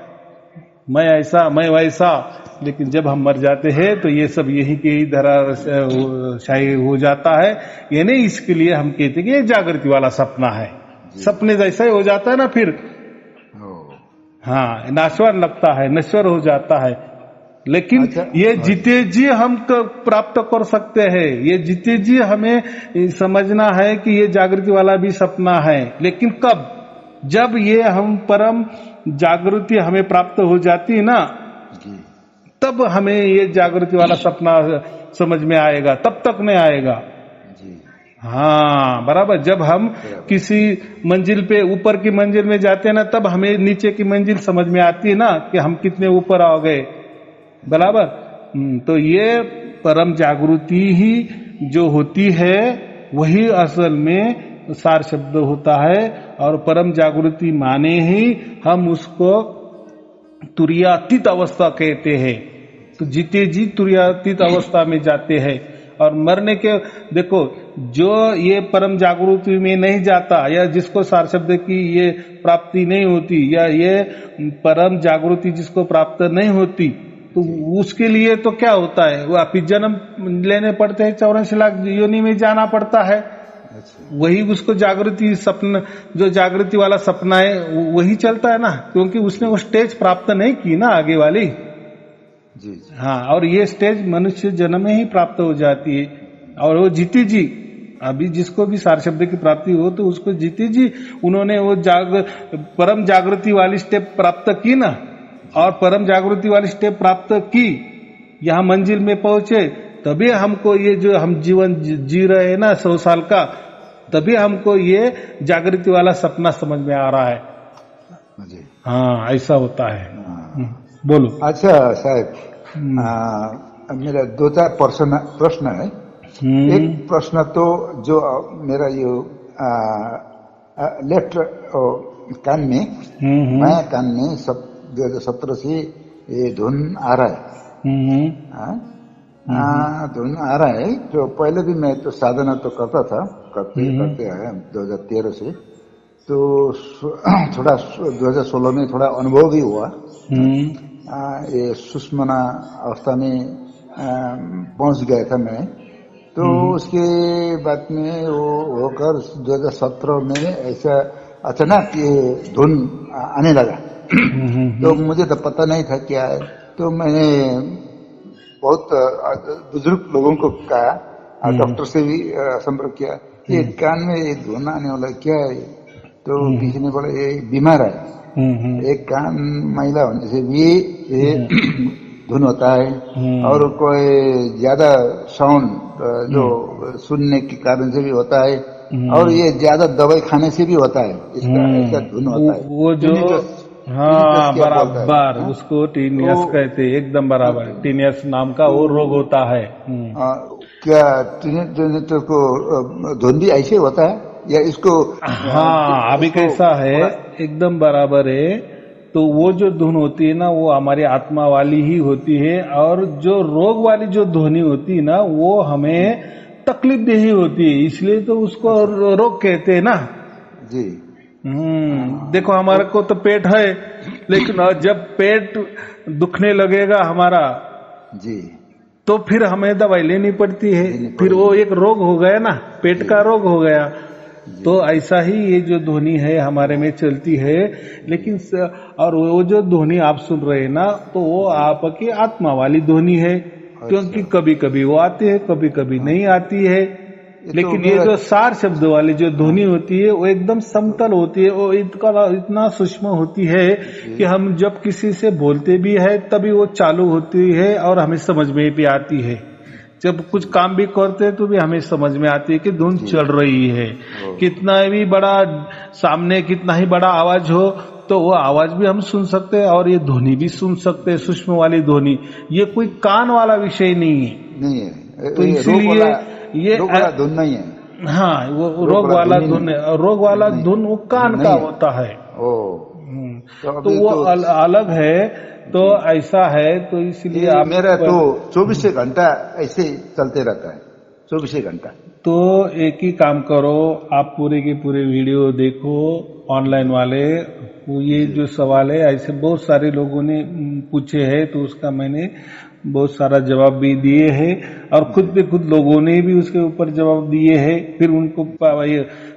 मैं ऐसा मैं वैसा। लेकिन जब हम मर जाते हैं तो ये सब यही की धराशायी हो जाता है। ये नहीं, इसके लिए हम कहते हैं कि ये जागृति वाला सपना है, सपने जैसा ही हो जाता है ना फिर। हाँ, नाशवान लगता है, नश्वर हो जाता है। लेकिन ये जीते जी हम प्राप्त कर सकते हैं, ये जीते जी हमें समझना है कि ये जागृति वाला भी सपना है। लेकिन कब? जब ये हम परम जागृति हमें प्राप्त हो जाती है ना, तब हमें ये जागृति वाला सपना समझ में आएगा, तब तक नहीं आएगा। हाँ बराबर। जब हम किसी मंजिल पे, ऊपर की मंजिल में जाते हैं ना, तब हमें नीचे की मंजिल समझ में आती है ना कि हम कितने ऊपर आ गए। बराबर। तो ये परम जागृति ही जो होती है, वही असल में सार शब्द होता है। और परम जागृति माने ही हम उसको तुर्यातीत अवस्था कहते हैं। तो जीते जी तुर्यातीत अवस्था में जाते हैं। और मरने के, देखो, जो ये परम जागृति में नहीं जाता, या जिसको सार शब्द की ये प्राप्ति नहीं होती, या ये परम जागृति जिसको प्राप्त नहीं होती, तो उसके लिए तो क्या होता है, वो आप जन्म लेने पड़ते हैं, 84 लाख योनि में जाना पड़ता है। वही उसको जागृति सपना, जो जागृति वाला सपना है, वही चलता है ना, क्योंकि उसने वो स्टेज प्राप्त नहीं की ना आगे वाली। हाँ, और ये स्टेज मनुष्य जन्म में ही प्राप्त हो जाती है। और वो जीती जी, अभी जिसको भी सार शब्द की प्राप्ति हो, तो उसको जीती जी उन्होंने वो परम जागृति वाली स्टेप प्राप्त की ना, और परम जागृति वाली स्टेप प्राप्त की, यहाँ मंजिल में पहुंचे, तभी हमको ये जो हम जीवन जी रहे हैं ना 100 साल का, तभी हमको ये जागृति वाला सपना समझ में आ रहा है। जी। हाँ, ऐसा होता है। हाँ। बोलो। अच्छा साहब, मेरा 2-4 प्रश्न है। एक प्रश्न तो जो मेरा ये लेफ्ट कान में, बाया कान में सब 2017 से ये धुन आ रहा है। धुन आ रहा है। तो पहले भी मैं तो साधना तो करता था, करते आए 2013 से। तो थोड़ा 2016 में थोड़ा अनुभव भी हुआ। ये सुषमना अवस्था में पहुंच गया था मैं। तो उसके बाद में वो होकर 2017 में ऐसा अचानक ये धुन आने लगा। तो मुझे तो पता नहीं था क्या है। तो मैंने बहुत बुजुर्ग लोगों को कहा, डॉक्टर से भी संपर्क किया, ये कान में ये धुन आने वाला क्या है। तो किसी ने बोला ये बीमार है, एक कान मैला होने से भी ये धुन होता है, और कोई ज्यादा साउंड जो सुनने के कारण से भी होता है, और ये ज्यादा दवाई खाने से भी होता है, इसका ऐसा धुन होता है। वो जो हाँ बराबर, उसको टीनियस कहते हैं, एकदम बराबर। टीनियस नाम का वो रोग होता है। क्या टीनियस को धुन भी ऐसे होता है या इसको? हाँ, अभी कैसा है, एकदम बराबर है। तो वो जो धुन होती है ना, वो हमारी आत्मा वाली ही होती है, और जो रोग वाली जो ध्वनि होती है ना, वो हमें तकलीफ देही होती है, इसलिए तो उसको रोग कहते हैं ना जी। देखो हमारे को तो पेट है, लेकिन जब पेट दुखने लगेगा हमारा जी, तो फिर हमें दवाई लेनी पड़ती है, फिर वो एक रोग हो गया ना, पेट का रोग हो गया। तो ऐसा ही ये जो ध्वनि है हमारे में चलती है। लेकिन और वो जो ध्वनि आप सुन रहे हैं ना, तो वो आपकी आत्मा वाली ध्वनि है, क्योंकि कभी कभी वो आती है, कभी कभी नहीं आती है। लेकिन ये जो सार शब्द वाली जो ध्वनि होती है, वो एकदम समतल होती है, वो इतना सूक्ष्म होती है कि हम जब किसी से बोलते भी है तभी वो चालू होती है और हमें समझ में भी आती है। जब कुछ काम भी करते हैं तो भी हमें समझ में आती है कि धुन चल रही है। कितना भी बड़ा सामने कितना ही बड़ा आवाज हो तो वो आवाज भी हम सुन सकते हैं, और ये ध्वनि भी सुन सकते हैं, सूक्ष्म वाली ध्वनि। ये कोई कान वाला विषय नहीं है। तो इसीलिए ये धुन नहीं है। हाँ, वो रोग वाला धुन, रोग वाला धुन वो कान का होता है। तो वो अलग है। तो ऐसा है, तो इसलिए आप मेरा तो 24 घंटा ऐसे चलते रहता है, 24 घंटा। तो एक ही काम करो, आप पूरे के पूरे वीडियो देखो ऑनलाइन वाले। ये जो सवाल है ऐसे बहुत सारे लोगों ने पूछे हैं, तो उसका मैंने बहुत सारा जवाब भी दिए हैं, और खुद पे खुद लोगों ने भी उसके ऊपर जवाब दिए हैं। फिर उनको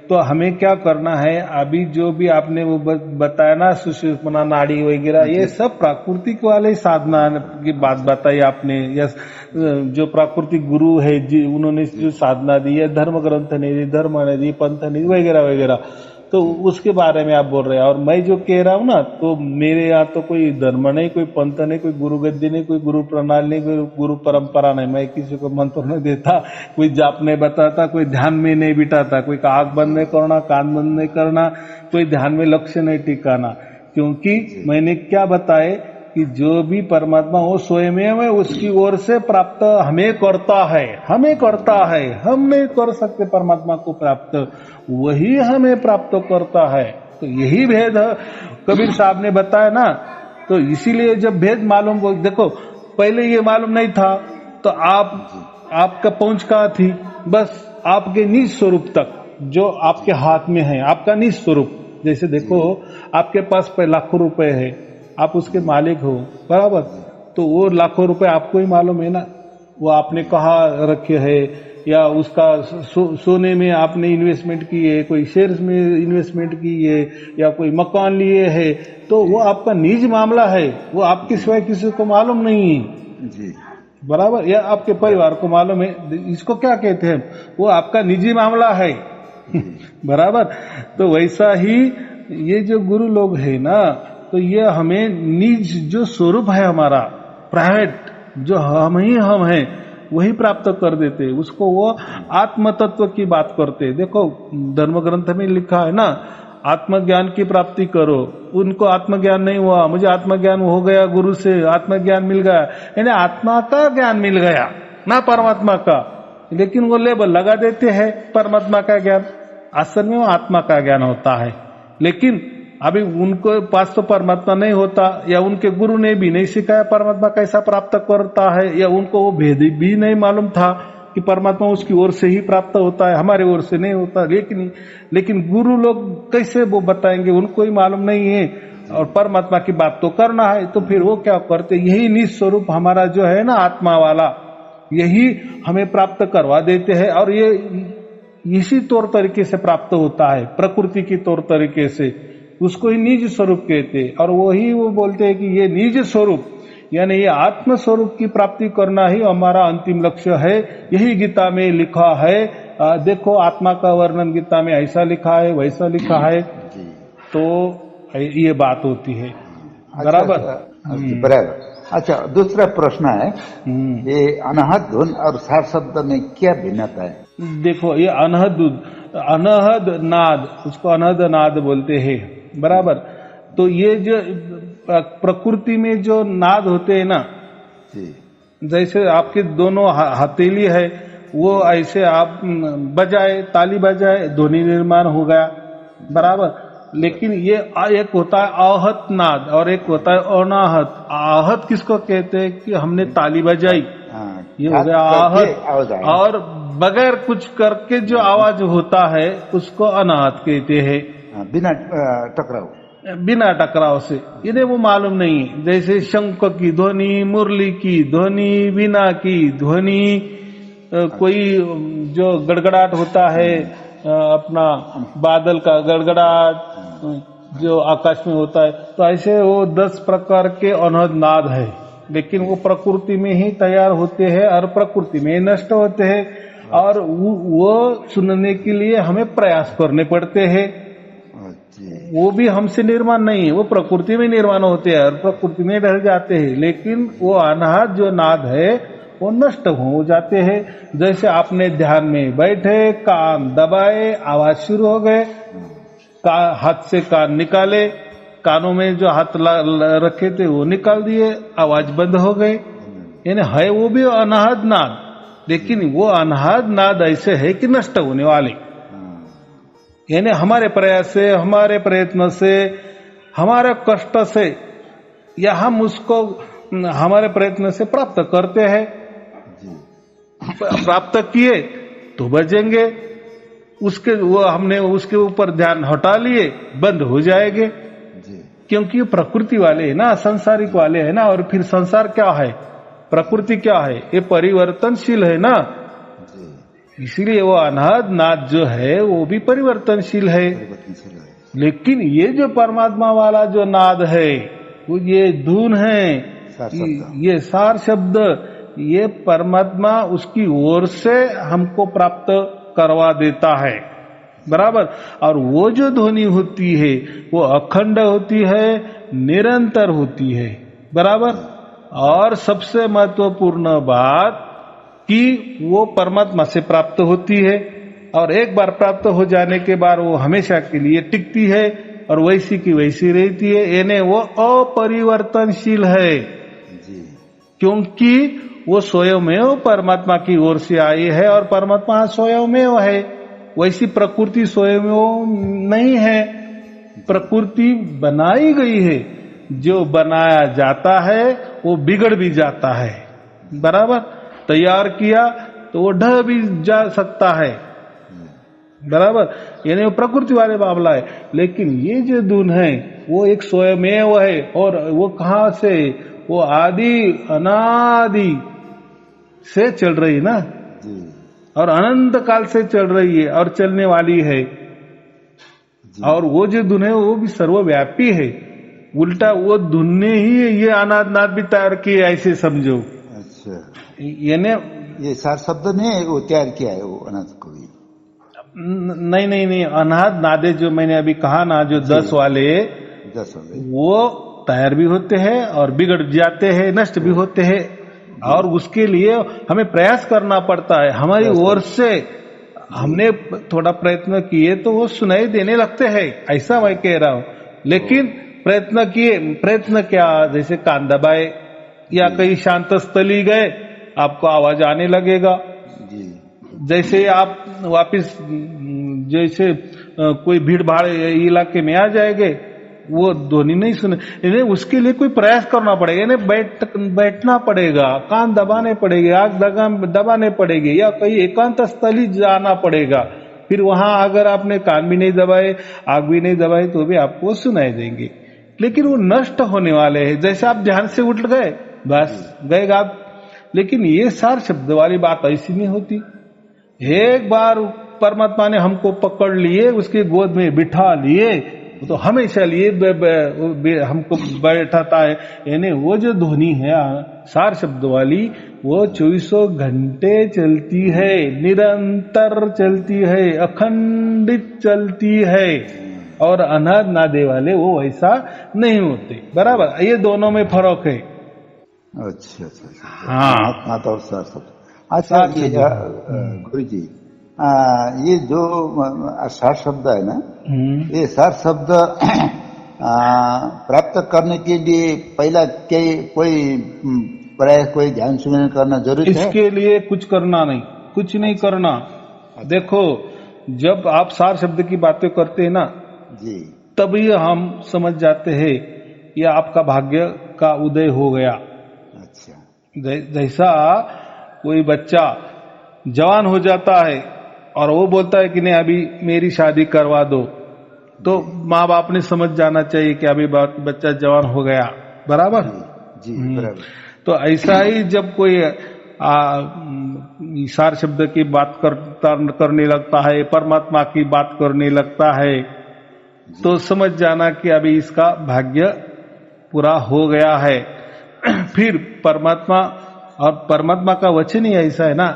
तो हमें क्या करना है, अभी जो भी आपने वो बताया ना, सुषुम्ना नाड़ी वगैरह, ये सब प्राकृतिक वाले साधना की बात बताई आपने, या जो प्राकृतिक गुरु है जी, उन्होंने जो साधना दी है, धर्म ग्रंथ ने दी, धर्म ने दी, पंथ ने दी वगैरह वगैरह, तो उसके बारे में आप बोल रहे हैं। और मैं जो कह रहा हूँ ना, तो मेरे यहाँ तो कोई धर्म नहीं, कोई पंथ नहीं, कोई गुरु गद्दी नहीं, कोई गुरु प्रणाली नहीं, कोई गुरु परंपरा नहीं। मैं किसी को मंत्र नहीं देता, कोई जाप नहीं बताता, कोई ध्यान में नहीं बिठाता, कोई आंख बंद नहीं करना, कान बंद नहीं करना, कोई ध्यान में लक्ष्य नहीं टिकाना। क्योंकि मैंने क्या बताए कि जो भी परमात्मा वो स्वयं है, उसकी ओर से प्राप्त हमें करता है, हमें करता है। हम नहीं कर सकते परमात्मा को प्राप्त, वही हमें प्राप्त करता है। तो यही भेद कबीर साहब ने बताया ना। तो इसीलिए जब भेद मालूम, देखो पहले ये मालूम नहीं था तो आपका पहुंच कहाँ थी, बस आपके निज स्वरूप तक, जो आपके हाथ में है, आपका निज स्वरूप। जैसे देखो आपके पास लाखों रुपए है, आप उसके मालिक हो, बराबर, तो वो लाखों रुपए आपको ही मालूम है ना, वो आपने कहाँ रखे है, या उसका सोने में आपने इन्वेस्टमेंट की है, कोई शेयर्स में इन्वेस्टमेंट की है, या कोई मकान लिए है, तो वो आपका निजी मामला है, वो आपके सिवाय किसी को मालूम नहीं है जी, बराबर, या आपके परिवार को मालूम है। इसको क्या कहते हैं, वो आपका निजी मामला है बराबर। तो वैसा ही ये जो गुरु लोग है ना, तो ये हमें निज जो स्वरूप है हमारा, प्राइवेट, जो हम ही हम हैं, वही प्राप्त कर देते, उसको वो आत्म तत्व की बात करते। देखो धर्म ग्रंथ में लिखा है ना, आत्मज्ञान की प्राप्ति करो। उनको आत्मज्ञान नहीं हुआ, मुझे आत्मज्ञान हो गया, गुरु से आत्मज्ञान मिल गया, यानी आत्मा का ज्ञान मिल गया ना परमात्मा का, लेकिन वो लेबल लगा देते हैं परमात्मा का ज्ञान, असल में वो आत्मा का ज्ञान होता है। लेकिन अभी उनको पास तो परमात्मा नहीं होता, या उनके गुरु ने भी नहीं सिखाया परमात्मा कैसा प्राप्त करता है, या उनको वो भेद भी नहीं मालूम था कि परमात्मा उसकी ओर से ही प्राप्त होता है, हमारे ओर से नहीं होता। लेकिन गुरु लोग कैसे वो बताएंगे, उनको ही मालूम नहीं है, और परमात्मा की बात तो करना है, तो फिर वो क्या करते, यही निज स्वरूप हमारा जो है ना आत्मा वाला, यही हमें प्राप्त करवा देते हैं। और ये इसी तौर तरीके से प्राप्त होता है, प्रकृति की तौर तरीके से, उसको ही निज स्वरूप कहते हैं। और वही वो बोलते हैं कि ये निज स्वरूप यानी ये आत्म स्वरूप की प्राप्ति करना ही हमारा अंतिम लक्ष्य है। यही गीता में लिखा है, देखो आत्मा का वर्णन गीता में ऐसा लिखा है, वैसा लिखा है, तो ये बात होती है। बराबर बराबर। अच्छा, दूसरा प्रश्न है, ये अनहद धुन और सार शब्द में क्या भिन्नता है? देखो, ये अनहद नाद, उसको अनहद नाद बोलते हैं, बराबर। तो ये जो प्रकृति में जो नाद होते हैं ना, जैसे आपके दोनों हथेली है, वो ऐसे आप बजाए, ताली बजाए, ध्वनि निर्माण हो गया, बराबर। लेकिन ये एक होता है आहत नाद और एक होता है अनाहत। आहत किसको कहते हैं कि हमने ताली बजाई, ये हो गया आहत, और बगैर कुछ करके जो आवाज होता है उसको अनाहत कहते हैं, बिना टकराव से। इन्हें वो मालूम नहीं है, जैसे शंख की ध्वनि, मुरली की ध्वनि, वीणा की ध्वनि, कोई जो गड़गड़ाहट होता है, अपना बादल का गड़गड़ाहट जो आकाश में होता है, तो ऐसे वो 10 प्रकार के अनहद नाद है। लेकिन वो प्रकृति में ही तैयार होते हैं और प्रकृति में नष्ट होते हैं, और वो सुनने के लिए हमें प्रयास करने पड़ते हैं। वो भी हमसे निर्माण नहीं है, वो प्रकृति में निर्माण होते हैं और प्रकृति में रह जाते हैं। लेकिन वो अनाहत जो नाद है वो नष्ट हो जाते हैं। जैसे आपने ध्यान में बैठे, कान दबाए, आवाज शुरू हो गए, हाथ से कान निकाले, कानों में जो हाथ रखे थे वो निकाल दिए, आवाज बंद हो गई, यानी है वो भी अनाहत नाद। लेकिन वो अनाहत नाद ऐसे है कि नष्ट होने वाले, यानी हमारे प्रयास से, हमारे प्रयत्न से, हमारे कष्ट से, या हम उसको हमारे प्रयत्न से प्राप्त करते हैं, प्राप्त किए तो बजेंगे, उसके वो हमने उसके ऊपर ध्यान हटा लिए, बंद हो जाएंगे, क्योंकि ये प्रकृति वाले है ना, संसारिक वाले है ना। और फिर संसार क्या है, प्रकृति क्या है, ये परिवर्तनशील है ना, इसीलिए वो अनाहत नाद जो है वो भी परिवर्तनशील है। लेकिन ये जो परमात्मा वाला जो नाद है, वो ये धुन है, ये सार शब्द, ये परमात्मा उसकी ओर से हमको प्राप्त करवा देता है, बराबर। और वो जो ध्वनि होती है वो अखंड होती है, निरंतर होती है, बराबर। और सबसे महत्वपूर्ण बात कि वो परमात्मा से प्राप्त होती है, और एक बार प्राप्त हो जाने के बाद वो हमेशा के लिए टिकती है और वैसी की वैसी रहती है, यानी वो अपरिवर्तनशील है, क्योंकि वो स्वयमेव परमात्मा की ओर से आई है और परमात्मा स्वयमेव है। वैसी प्रकृति स्वयमेव नहीं है, प्रकृति बनाई गई है, जो बनाया जाता है वो बिगड़ भी जाता है, बराबर। तैयार किया तो वो ढह भी जा सकता है, बराबर, यानी वो प्रकृति वाले मामला है। लेकिन ये जो धुन है वो एक स्वयमेव है, और वो कहाँ से, वो आदि अनादि से चल रही है ना, और अनंत काल से चल रही है और चलने वाली है। और वो जो धुन है वो भी सर्वव्यापी है, उल्टा वो धुन ने ही ये अनाद नाद भी तैयार किए, ऐसे समझो। अच्छा, यानी ये सार शब्द ने वो तैयार किया है वो अनाद को भी? नहीं, अनाद नादे जो मैंने अभी कहा ना, जो 10 वाले वो तैयार भी होते हैं और बिगड़ जाते हैं, नष्ट भी होते हैं, और उसके लिए हमें प्रयास करना पड़ता है, हमारी ओर से हमने थोड़ा प्रयत्न किए तो वो सुनाई देने लगते हैं, ऐसा मैं कह रहा हूँ। लेकिन प्रयत्न क्या, जैसे कान दबाए या कहीं शांत स्थली गए, आपको आवाज आने लगेगा। जी जैसे आप वापिस जैसे कोई भीड़ भाड़ इलाके में आ जाएंगे, वो ध्वनि नहीं सुने, इन्हें उसके लिए कोई प्रयास करना पड़ेगा, इन्हें बैठना पड़ेगा, कान दबाने पड़ेंगे, आग दबाने पड़ेगी, या कहीं एकांत स्थली जाना पड़ेगा। फिर वहां अगर आपने कान भी नहीं दबाए, आग भी नहीं दबाई, तो भी आपको सुनाई देंगे। लेकिन वो नष्ट होने वाले हैं। जैसे आप ध्यान से उठ गए, बस गए आप। लेकिन ये सार शब्द वाली बात ऐसी नहीं होती। एक बार परमात्मा ने हमको पकड़ लिए, उसके गोद में बिठा लिए, तो हमेशा लिए हमको बैठाता है। यानी वो जो ध्वनि है सार शब्द वाली, वो 24 घंटे चलती है, निरंतर चलती है, अखंडित चलती है। और अनाद नादे वाले वो वैसा नहीं होते। बराबर, ये दोनों में फर्क है। अच्छा अच्छा। हाँ, आत्मा तो सार शब्द। अच्छा, ये गुरु जी, ये जो सार शब्द है ना, ये सार शब्द प्राप्त करने के लिए पहला कोई प्रयास, कोई ध्यान सुमन करना जरूरी है? इसके लिए कुछ करना नहीं, कुछ नहीं करना। देखो, जब आप सार शब्द की बातें करते हैं ना जी, तभी हम समझ जाते हैं कि आपका भाग्य का उदय हो गया। अच्छा। जैसा कोई बच्चा जवान हो जाता है और वो बोलता है कि नहीं अभी मेरी शादी करवा दो, तो माँ बाप ने समझ जाना चाहिए कि अभी बच्चा जवान हो गया। बराबर जी, बराबर। तो ऐसा ही जब कोई सार शब्द की बात करने लगता है, परमात्मा की बात करने लगता है, तो समझ जाना कि अभी इसका भाग्य पूरा हो गया है। फिर परमात्मा, और परमात्मा का वचन ही ऐसा है ना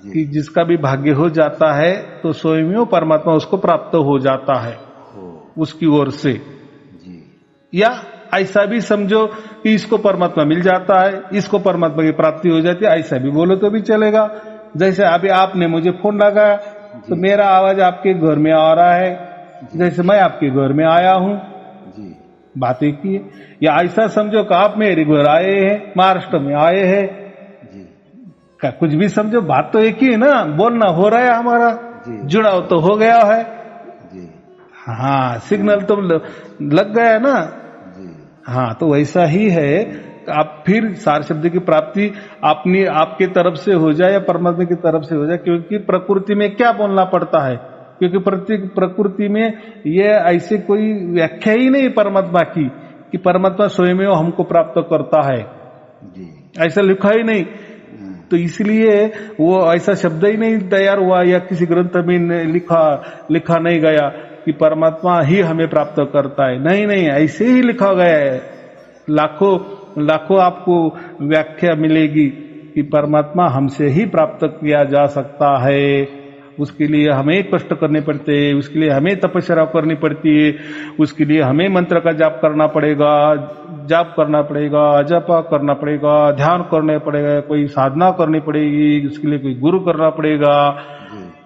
कि जिसका भी भाग्य हो जाता है तो स्वयं परमात्मा उसको प्राप्त हो जाता है उसकी ओर से। या ऐसा भी समझो कि इसको परमात्मा मिल जाता है, इसको परमात्मा की प्राप्ति हो जाती है, ऐसा भी बोलो तो भी चलेगा। जैसे अभी आपने मुझे फोन लगाया तो मेरा आवाज आपके घर में आ रहा है, जैसे मैं आपके घर में आया हूं, बातें की। या ऐसा समझो कि आप मेरे घर आए हैं, महाराष्ट्र में आए हैं, कुछ भी समझो, बात तो एक ही है ना, बोलना हो रहा है, हमारा जुड़ाव तो हो गया है। हाँ, सिग्नल तो लग गया है ना। हाँ, तो वैसा ही है। आप फिर सार शब्द की प्राप्ति अपनी आपके तरफ से हो जाए या परमात्मा की तरफ से हो जाए, क्योंकि प्रकृति में क्या बोलना पड़ता है, क्योंकि प्रकृति में ये ऐसे कोई व्याख्या ही नहीं परमात्मा की कि परमात्मा स्वयं हमको प्राप्त करता है, ऐसा लिखा ही नहीं। तो इसलिए वो ऐसा शब्द ही नहीं तैयार हुआ या किसी ग्रंथ में लिखा नहीं गया कि परमात्मा ही हमें प्राप्त करता है। नहीं, ऐसे ही लिखा गया है। लाखों आपको व्याख्या मिलेगी कि परमात्मा हमसे ही प्राप्त किया जा सकता है। उसके लिए हमें कष्ट करने पड़ते हैं, उसके लिए हमें तपस्या करनी पड़ती है, उसके लिए हमें मंत्र का जाप करना पड़ेगा, जप करना पड़ेगा, ध्यान करना पड़ेगा, कोई साधना करनी पड़ेगी, उसके लिए कोई गुरु करना पड़ेगा।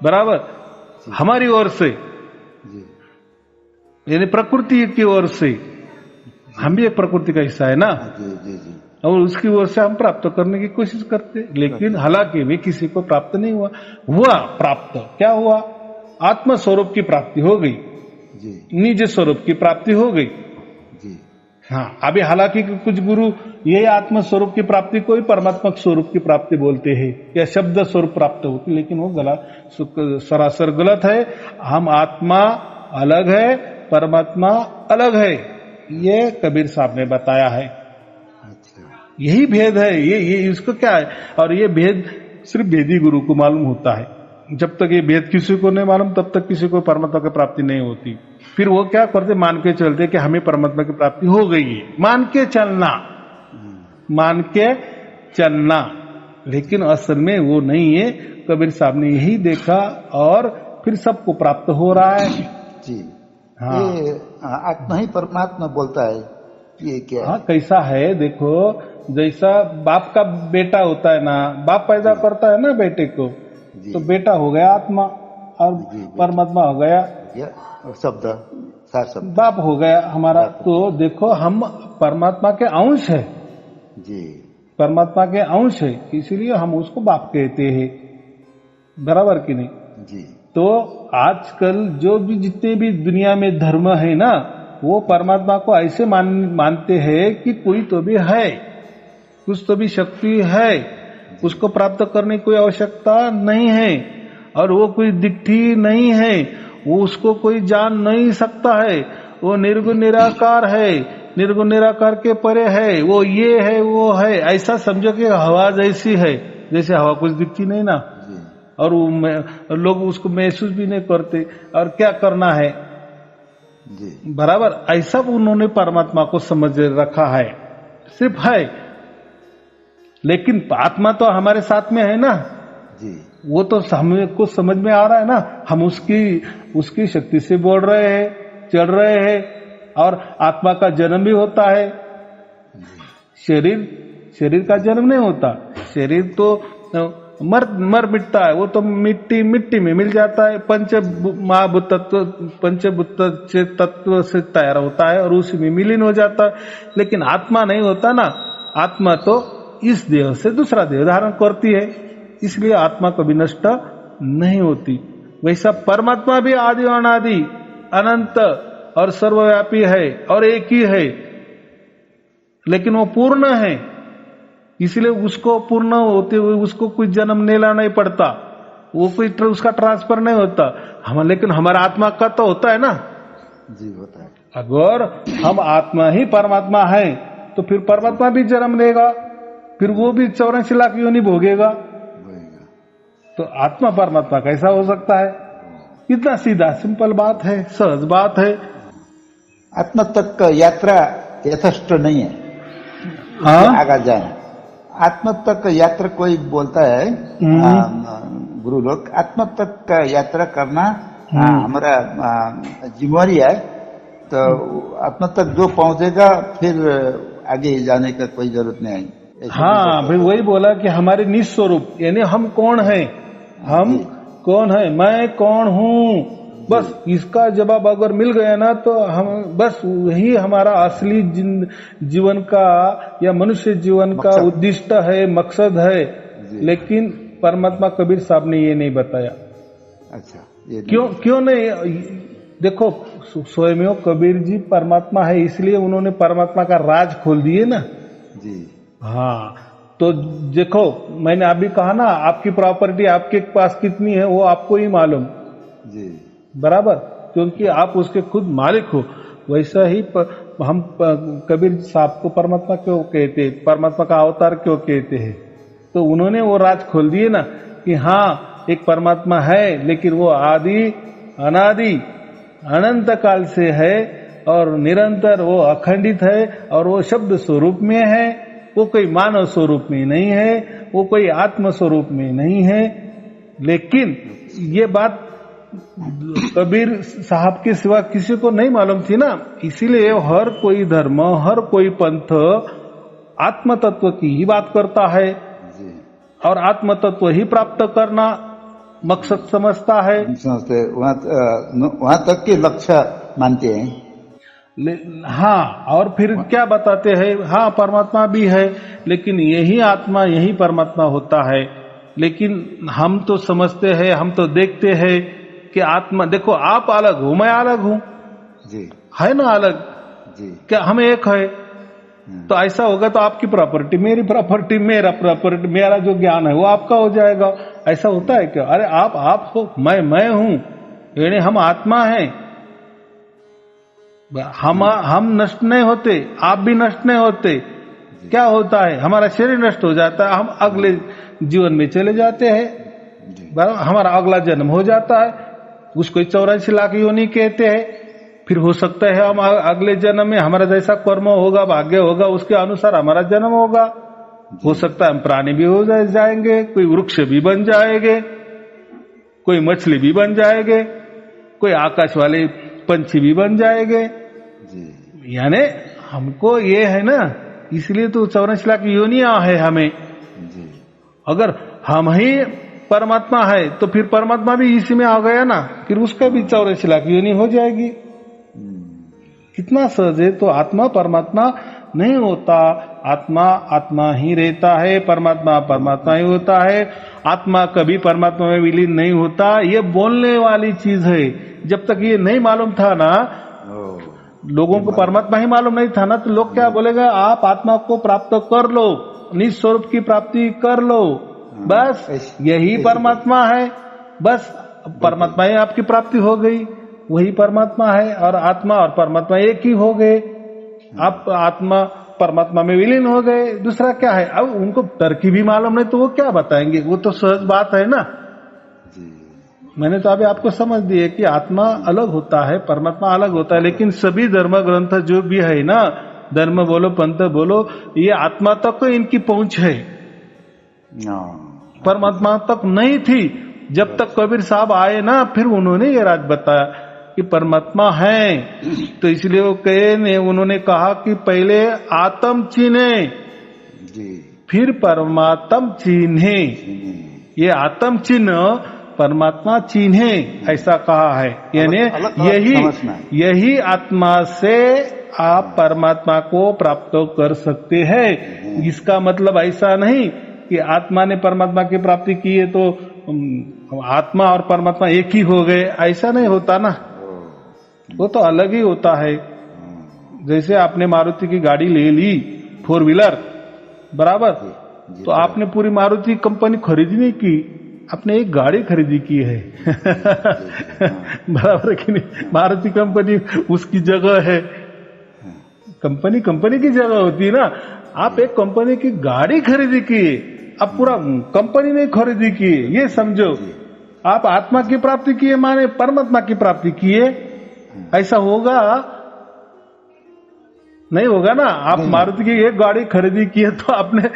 बराबर, हमारी ओर से, यानी प्रकृति की ओर से। हम भी एक प्रकृति का हिस्सा है ना, और उसकी ओर से हम प्राप्त करने की कोशिश करते, लेकिन हालांकि भी किसी को प्राप्त नहीं हुआ प्राप्त क्या हुआ, आत्म स्वरूप की प्राप्ति हो गई, निज स्वरूप की प्राप्ति हो गई। हाँ, अभी हालांकि कुछ गुरु यही आत्म स्वरूप की प्राप्ति को ही परमात्मक स्वरूप की प्राप्ति बोलते हैं या शब्द स्वरूप प्राप्त होती, लेकिन वो गलत, सरासर गलत है। हम आत्मा अलग है, परमात्मा अलग है, ये कबीर साहब ने बताया है। यही भेद है, ये इसको क्या है। और ये भेद सिर्फ भेदी गुरु को मालूम होता है। जब तक ये भेद किसी को नहीं मालूम तब तक किसी को परमात्मा की प्राप्ति नहीं होती। फिर वो क्या करते, मान के चलते कि हमें परमात्मा की प्राप्ति हो गई है, मान के चलना, लेकिन असल में वो नहीं है। कबीर साहब ने यही देखा और फिर सबको प्राप्त हो रहा है। जी हाँ, ये आत्मा ही परमात्मा बोलता है, ये क्या? हाँ, कैसा है देखो, जैसा बाप का बेटा होता है ना, बाप पैदा करता है ना बेटे को, जी। तो बेटा हो गया आत्मा और जी, बेटा। परमात्मा हो गया या शब्द, सार शब्द। बाप हो गया हमारा। बाप। तो देखो हम परमात्मा के अंश है, जी परमात्मा के अंश है, इसीलिए हम उसको बाप कहते हैं, बराबर कि नहीं। जी तो आजकल जो भी जितने भी दुनिया में धर्म है ना, वो परमात्मा को ऐसे मानते हैं कि कोई तो भी है, कुछ तो भी शक्ति है, उसको प्राप्त करने की कोई आवश्यकता नहीं है, और वो कोई दिट्ठी नहीं है, वो उसको कोई जान नहीं सकता है, वो निर्गुण निराकार है, निर्गुण निराकार के परे है, वो ये है वो है, ऐसा समझो कि हवा जैसी है, जैसे हवा कुछ दिखती नहीं ना, जी और वो लोग उसको महसूस भी नहीं करते, और क्या करना है, जी बराबर ऐसा उन्होंने परमात्मा को समझ रखा है, सिर्फ है, लेकिन आत्मा तो हमारे साथ में है ना, जी वो तो हमको समझ में आ रहा है ना, हम उसकी शक्ति से बोल रहे हैं, चल रहे हैं, और आत्मा का जन्म भी होता है। शरीर का जन्म नहीं होता, शरीर तो मर मिटता है, वो तो मिट्टी में मिल जाता है, पंचभूत तत्व से तैयार होता है और उसी में विलीन हो जाता है, लेकिन आत्मा नहीं होता ना, आत्मा तो इस देह से दूसरा देह धारण करती है, इसलिए आत्मा कभी नष्ट नहीं होती। वैसा परमात्मा भी आदि अनादि अनंत और सर्वव्यापी है और एक ही है, लेकिन वो पूर्ण है, इसलिए उसको पूर्ण होते हुए उसको कोई जन्म लेना नहीं पड़ता, वो कोई उसका ट्रांसफर नहीं होता। हम लेकिन हमारा आत्मा का तो होता है ना जी, होता है। अगर हम आत्मा ही परमात्मा है तो फिर परमात्मा भी जन्म लेगा, फिर वो भी 84 लाख योनि भोगेगा, तो आत्मा परमात्मा कैसा हो सकता है। इतना सीधा सिंपल बात है, सहज बात है। आत्मा तक का यात्रा यथेष्ट नहीं है, हाँ आगे जाए। आत्मा तक का यात्रा कोई बोलता है, गुरु लोग, आत्मा तक का यात्रा करना हमारा जिम्मेवारी है, तो आत्मा तक जो पहुंचेगा फिर आगे जाने का कोई जरूरत नहीं है। हाँ भाई वही बोला कि हमारे निस्वरूप, यानी हम कौन है, हम कौन है, मैं कौन हूँ, बस इसका जवाब अगर मिल गया ना तो हम बस वही हमारा असली जीवन का या मनुष्य जीवन का उद्दिष्ट है, मकसद है। लेकिन परमात्मा कबीर साहब ने ये नहीं बताया। अच्छा, क्यों नहीं, देखो स्वयं कबीर जी परमात्मा है, इसलिए उन्होंने परमात्मा का राज खोल दिए ना जी। हाँ, तो देखो मैंने अभी कहा ना, आपकी प्रॉपर्टी आपके पास कितनी है वो आपको ही मालूम जी, बराबर, क्योंकि आप उसके खुद मालिक हो। वैसा ही हम कबीर साहब को परमात्मा क्यों कहते, परमात्मा का अवतार क्यों कहते हैं, तो उन्होंने वो राज खोल दिए ना कि हाँ एक परमात्मा है, लेकिन वो आदि अनादि अनंत काल से है और निरंतर वो अखंडित है, और वो शब्द स्वरूप में है, वो कोई मानव स्वरूप में नहीं है, वो कोई आत्म स्वरूप में नहीं है। लेकिन ये बात कबीर साहब के सिवा किसी को नहीं मालूम थी ना, इसीलिए हर कोई धर्म, हर कोई पंथ आत्म तत्व की ही बात करता है और आत्म तत्व ही प्राप्त करना मकसद समझता है। समझते वहां तक के लक्ष्य मानते हैं। हाँ, और फिर क्या बताते हैं, हाँ परमात्मा भी है, लेकिन यही आत्मा यही परमात्मा होता है। लेकिन हम तो समझते हैं, हम तो देखते हैं कि आत्मा, देखो आप अलग हो, मैं अलग हूं जी, है ना अलग जी, क्या हम एक है, तो ऐसा होगा तो आपकी प्रॉपर्टी मेरी प्रॉपर्टी, मेरा प्रॉपर्टी, मेरा जो ज्ञान है वो आपका हो जाएगा। ऐसा होता है क्या? अरे आप हो, मैं हूं, यानी हम आत्मा हैं, हम नष्ट नहीं होते, आप भी नष्ट नहीं होते। क्या होता है, हमारा शरीर नष्ट हो जाता है, हम अगले जीवन में चले जाते हैं, हमारा अगला जन्म हो जाता है, उसको 84 लाख योनि कहते हैं। फिर हो सकता है हम अगले जन्म में हमारा जैसा कर्म होगा, भाग्य होगा, उसके अनुसार हमारा जन्म होगा। हो सकता है हम प्राणी भी हो जाएंगे, कोई वृक्ष भी बन जाएंगे, कोई मछली भी बन जाएंगे, कोई आकाश वाले पंछी भी बन जाएंगे। यानी हमको ये है ना, इसलिए तो 84 लाख योनियां है हमें। अगर हम ही परमात्मा है तो फिर परमात्मा भी इसी में आ गया ना, फिर उसका भी 84 लाख योनि हो जाएगी। कितना सहज है। तो आत्मा परमात्मा नहीं होता, आत्मा आत्मा ही रहता है, परमात्मा परमात्मा ही होता है। आत्मा कभी परमात्मा में विलीन नहीं होता, ये बोलने वाली चीज है। जब तक ये नहीं मालूम था ना, लोगों को परमात्मा ही मालूम नहीं था ना, तो लोग क्या बोलेगा, आप आत्मा को प्राप्त कर लो, निज स्वरूप की प्राप्ति कर लो, बस यही परमात्मा है, बस परमात्मा ही आपकी प्राप्ति हो गई, वही परमात्मा है। और आत्मा और परमात्मा एक ही हो गए, आप आत्मा परमात्मा में विलीन हो गए, दूसरा क्या है। अब उनको तर्क भी मालूम नहीं तो वो क्या बताएंगे, वो तो सहज बात है ना। मैंने तो अभी आपको समझ दिए कि आत्मा अलग होता है, परमात्मा अलग होता है, लेकिन सभी धर्म ग्रंथ जो भी है ना, धर्म बोलो पंथ बोलो, ये आत्मा तक इनकी पहुंच है, परमात्मा तक नहीं थी। जब तक कबीर साहब आए ना, फिर उन्होंने ये राज बताया कि परमात्मा है। तो इसलिए वो कहे, उन्होंने कहा कि पहले आत्म चिन्हे फिर परमात्म चिन्हे, ये आत्म चिन्ह परमात्मा चिन्हे, ऐसा कहा है। यानी यही आत्मा से आप परमात्मा को प्राप्त कर सकते हैं। इसका मतलब ऐसा नहीं कि आत्मा ने परमात्मा की प्राप्ति की है तो आत्मा और परमात्मा एक ही हो गए, ऐसा नहीं होता ना, वो तो अलग ही होता है। जैसे आपने मारुति की गाड़ी ले ली, 4 व्हीलर, बराबर, तो आपने पूरी मारुति कंपनी खरीदी नहीं की, आपने एक गाड़ी खरीदी की है बराबर कि नहीं। मारुति कंपनी उसकी जगह है, कंपनी की जगह होती है ना। आप एक कंपनी की गाड़ी खरीदी की, अब पूरा कंपनी नहीं खरीदी की, ये समझो। आप आत्मा की प्राप्ति किए माने परमात्मा की प्राप्ति किए, ऐसा होगा नहीं होगा ना। आप मारुति की एक गाड़ी खरीदी की है तो आपने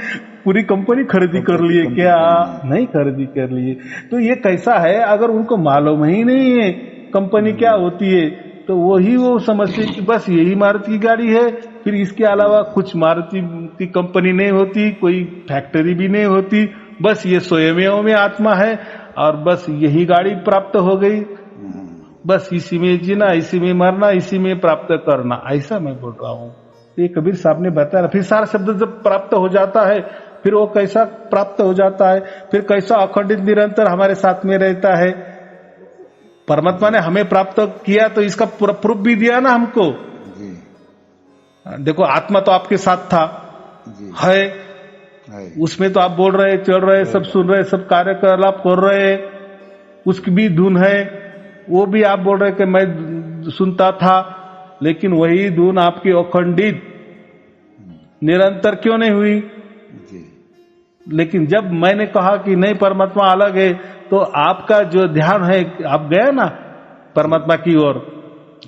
पूरी कंपनी खरीदी कर लिए क्या? नहीं खरीदी कर लिए। तो ये कैसा है, अगर उनको मालूम ही नहीं है कंपनी क्या होती है, तो वही वो समझते कि बस यही मारुति की गाड़ी है, फिर इसके अलावा कुछ मारुति की कंपनी नहीं होती, कोई फैक्ट्री भी नहीं होती, बस ये स्वयं में आत्मा है और बस यही गाड़ी प्राप्त हो गई, बस इसी में जीना, इसी में मरना, इसी में प्राप्त करना, ऐसा मैं बोल रहा हूँ। ये कबीर साहब ने बताया। फिर सारा शब्द जब प्राप्त हो जाता है, फिर वो कैसा प्राप्त हो जाता है, फिर कैसा अखंडित निरंतर हमारे साथ में रहता है। परमात्मा ने हमें प्राप्त किया तो इसका प्रूफ भी दिया ना हमको। देखो आत्मा तो आपके साथ था, है उसमें तो आप बोल रहे, चल रहे, सब सुन रहे, सब कार्यकलाप कर रहे, उसकी भी धुन है, वो भी आप बोल रहे कि मैं सुनता था, लेकिन वही धुन आपकी अखंडित निरंतर क्यों नहीं हुई? लेकिन जब मैंने कहा कि नहीं परमात्मा अलग है, तो आपका जो ध्यान है आप गया ना परमात्मा की ओर,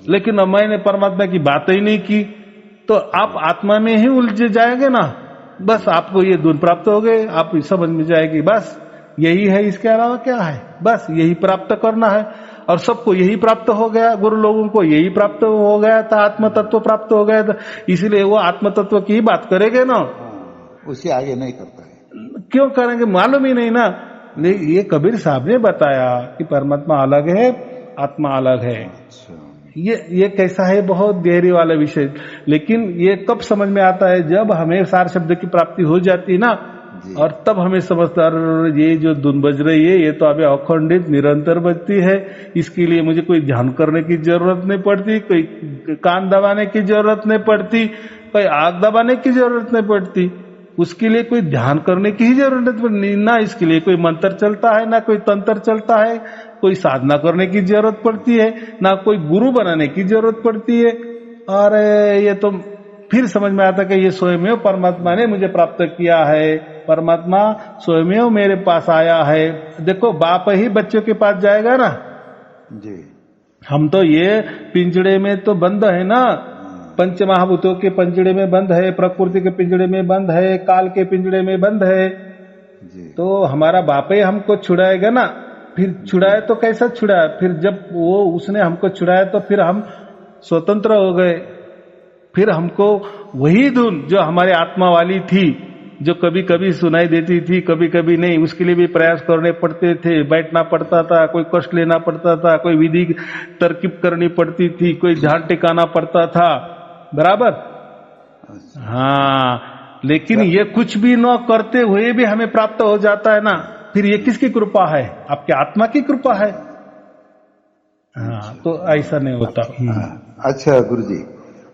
लेकिन अब मैंने परमात्मा की बात ही नहीं की, तो आप आत्मा में ही उलझ जाएंगे ना। बस आपको ये धुन प्राप्त हो गए, आप समझ में जाएगी बस यही है, इसके अलावा क्या है, बस यही प्राप्त करना है। और सबको यही प्राप्त हो गया, गुरु लोगों को यही प्राप्त हो गया था, आत्म तत्व प्राप्त हो गया था, इसलिए वो आत्म तत्व की बात करेंगे ना, उससे आगे नहीं करता है। क्यों करेंगे, मालूम ही नहीं ना। ये कबीर साहब ने बताया कि परमात्मा अलग है, आत्मा अलग है। ये कैसा है, बहुत गहरी वाला विषय। लेकिन ये कब समझ में आता है, जब हमें सार शब्द की प्राप्ति हो जाती है ना, और तब हमें समझता है ये जो धुन बज रही है ये तो अभी अखंडित निरंतर बजती है, इसके लिए मुझे कोई ध्यान करने की जरूरत नहीं पड़ती, कोई कान दबाने की जरूरत नहीं पड़ती, कोई आग दबाने की जरूरत नहीं पड़ती, उसके लिए कोई ध्यान करने की ही जरूरत नहीं, ना इसके लिए कोई मंत्र चलता है, ना कोई तंत्र चलता है, कोई साधना करने की जरूरत पड़ती है, ना कोई गुरु बनाने की जरूरत पड़ती है। और ये तो फिर समझ में आता कि ये स्वयं परमात्मा ने मुझे प्राप्त किया है, परमात्मा स्वयं मेरे पास आया है। देखो बाप ही बच्चों के पास जाएगा ना जी, हम तो ये पिंजड़े में तो बंद है ना, पंच महाभूतों के पिंजड़े में बंद है, प्रकृति के पिंजड़े में बंद है, काल के पिंजड़े में बंद है जी। तो हमारा बाप ही हमको छुड़ाएगा ना। फिर छुड़ाए तो कैसा छुड़ाया, फिर जब वो उसने हमको छुड़ाया तो फिर हम स्वतंत्र हो गए, फिर हमको वही धुन जो हमारी आत्मा वाली थी जो कभी कभी सुनाई देती थी, कभी कभी नहीं, उसके लिए भी प्रयास करने पड़ते थे, बैठना पड़ता था, कोई कष्ट लेना पड़ता था, कोई विधि तरकीब करनी पड़ती थी, कोई ध्यान टिकाना पड़ता था, बराबर। हाँ, लेकिन ये कुछ भी न करते हुए भी हमें प्राप्त हो जाता है ना, फिर ये किसकी कृपा है? आपके आत्मा की कृपा है। हाँ, तो ऐसा नहीं होता। अच्छा गुरुजी,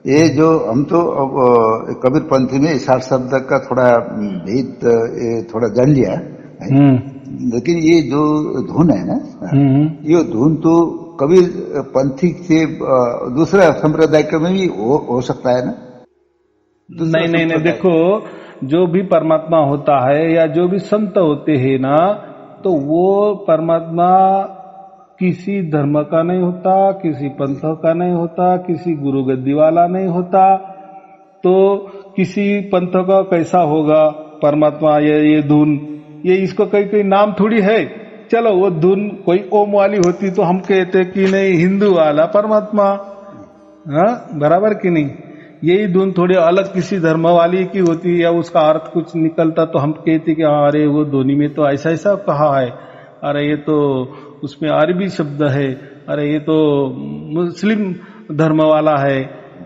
ये जो हम तो अब कबीर पंथी में 60 शब्द का थोड़ा भेद थोड़ा जान लिया है, लेकिन ये जो धुन है ना, ये धुन तो कबीर पंथी से दूसरा संप्रदाय में भी हो सकता है ना? नहीं नहीं नहीं, देखो, जो भी परमात्मा होता है या जो भी संत होते हैं ना, तो वो परमात्मा किसी धर्म का नहीं होता, किसी पंथ का नहीं होता, किसी गुरु गद्दी वाला नहीं होता। तो किसी पंथ का कैसा होगा परमात्मा? ये धुन, ये इसको कई नाम थोड़ी है। चलो, वो धुन कोई ओम वाली होती तो हम कहते कि नहीं हिंदू वाला परमात्मा, हाँ बराबर कि नहीं। यही धुन थोड़ी अलग किसी धर्म वाली की होती या उसका अर्थ कुछ निकलता तो हम कहते कि हाँ, अरे वो ध्वनि में तो ऐसा ऐसा कहा है, अरे ये तो उसमें अरबी शब्द है, अरे ये तो मुस्लिम धर्म वाला है।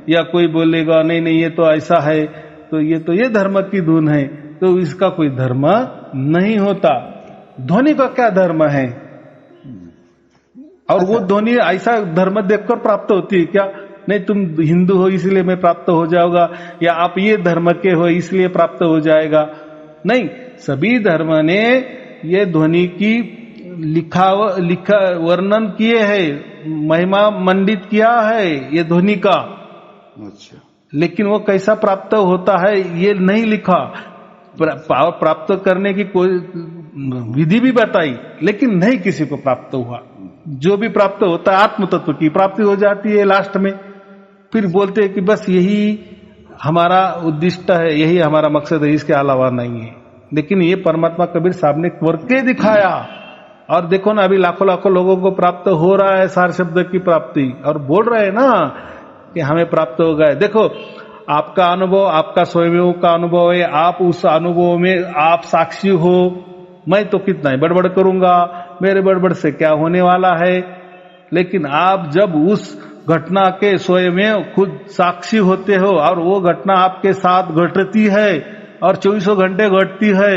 या कोई बोलेगा नहीं नहीं, ये तो ऐसा है, तो ये धर्म की धुन है, तो इसका कोई धर्म नहीं होता। ध्वनि का क्या धर्म है? और वो ध्वनि ऐसा धर्म देखकर प्राप्त होती है क्या? नहीं, तुम हिंदू हो इसलिए मैं प्राप्त हो जाऊंगा, या आप ये धर्म के हो इसलिए प्राप्त हो जाएगा। नहीं, सभी धर्म ने ये ध्वनि की लिखा वर्णन किए है, महिमा मंडित किया है ये ध्वनि का। अच्छा, लेकिन वो कैसा प्राप्त होता है ये नहीं लिखा। प्राप्त करने की कोई विधि भी बताई, लेकिन नहीं किसी को प्राप्त हुआ। जो भी प्राप्त होता है आत्म तत्व की प्राप्ति हो जाती है लास्ट में। फिर बोलते हैं कि बस यही हमारा उद्दिष्ट है, यही हमारा मकसद है, इसके अलावा नहीं है। लेकिन ये परमात्मा कबीर साहब ने करके दिखाया, और देखो ना, अभी लाखों लाखों लोगों को प्राप्त हो रहा है सार शब्द की प्राप्ति, और बोल रहे हैं ना कि हमें प्राप्त हो गए। देखो, आपका अनुभव आपका स्वयं का अनुभव है, आप उस अनुभव में आप साक्षी हो। मैं तो कितना ही बड़बड़ करूंगा, मेरे बड़बड़ से क्या होने वाला है। लेकिन आप जब उस घटना के स्वयं खुद साक्षी होते हो, और वो घटना आपके साथ घटती है, और 24 घंटे घटती है,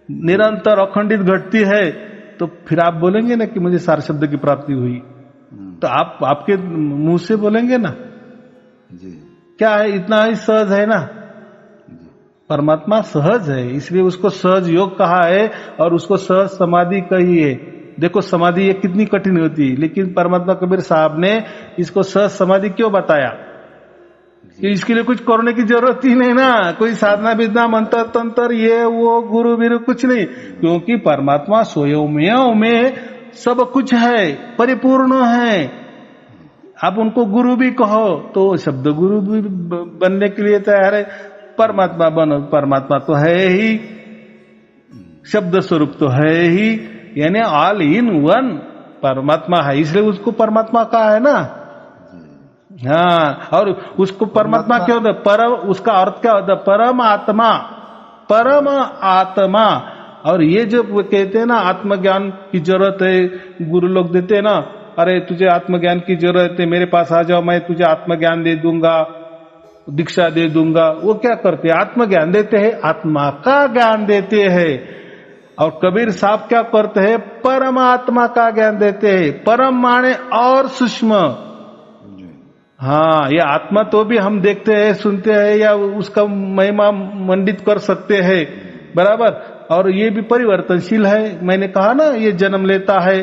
निरंतर अखंडित घटती है, तो फिर आप बोलेंगे ना कि मुझे सार शब्द की प्राप्ति हुई। तो आप आपके मुंह से बोलेंगे ना जी। क्या है, इतना ही सहज है ना। परमात्मा सहज है, इसलिए उसको सहज योग कहा है, और उसको सहज समाधि कही है। देखो, समाधि ये कितनी कठिन होती है, लेकिन परमात्मा कबीर साहब ने इसको सहज समाधि क्यों बताया? कि इसके लिए कुछ करने की जरूरत ही नहीं ना, कोई साधना विधना मंत्र तंत्र ये वो गुरु बिरु कुछ नहीं, क्योंकि परमात्मा स्वयं में सब कुछ है, परिपूर्ण है। आप उनको गुरु भी कहो तो शब्द गुरु भी बनने के लिए तैयार है। परमात्मा बनो, परमात्मा तो है ही, शब्द स्वरूप तो है ही, यानी ऑल इन वन परमात्मा है, इसलिए उसको परमात्मा कहा है ना। हाँ, और उसको परमात्मा क्या होता है? परम, उसका अर्थ क्या होता है? परम आत्मा, परम आत्मा। और ये जो कहते हैं ना आत्मज्ञान की जरूरत है, गुरु लोग देते हैं ना, अरे तुझे आत्मज्ञान की जरूरत है, मेरे पास आ जाओ, मैं तुझे आत्मज्ञान दे दूंगा, दीक्षा दे दूंगा। वो क्या करते हैं? आत्मज्ञान देते हैं, आत्मा का ज्ञान देते हैं। और कबीर साहब क्या करते हैं? परमात्मा का ज्ञान देते हैं। परम माने और सूक्ष्म। हाँ, ये आत्मा तो भी हम देखते हैं, सुनते हैं, या उसका महिमा मंडित कर सकते हैं, बराबर। और ये भी परिवर्तनशील है। मैंने कहा ना, ये जन्म लेता है,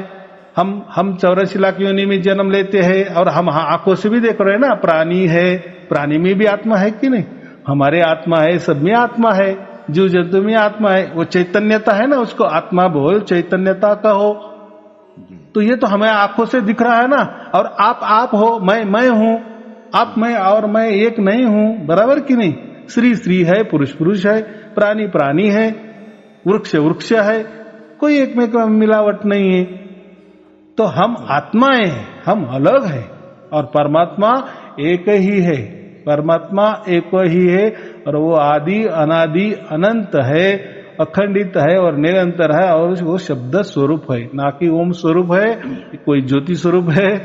हम 84 लाख योनि में जन्म लेते हैं, और हम आंखों से भी देख रहे हैं ना, प्राणी है, प्राणी में भी आत्मा है कि नहीं? हमारे आत्मा है, सब में आत्मा है, जीव जंतु में आत्मा है। वो चैतन्यता है ना, उसको आत्मा बोल, चैतन्यता कहो। तो ये तो हमें आंखों से दिख रहा है ना। और आप हो, मैं हूं, आप मैं और मैं एक नहीं हूं, बराबर कि नहीं? स्त्री है, पुरुष है, प्राणी है, वृक्ष है, कोई एक में मिलावट नहीं है। तो हम आत्माएं हैं, हम अलग है, और परमात्मा एक ही है। परमात्मा एक ही है, और वो आदि अनादि अनंत है, अखंडित है और निरंतर है, और वो शब्द स्वरूप है, ना कि ओम स्वरूप है, कोई ज्योति स्वरूप है,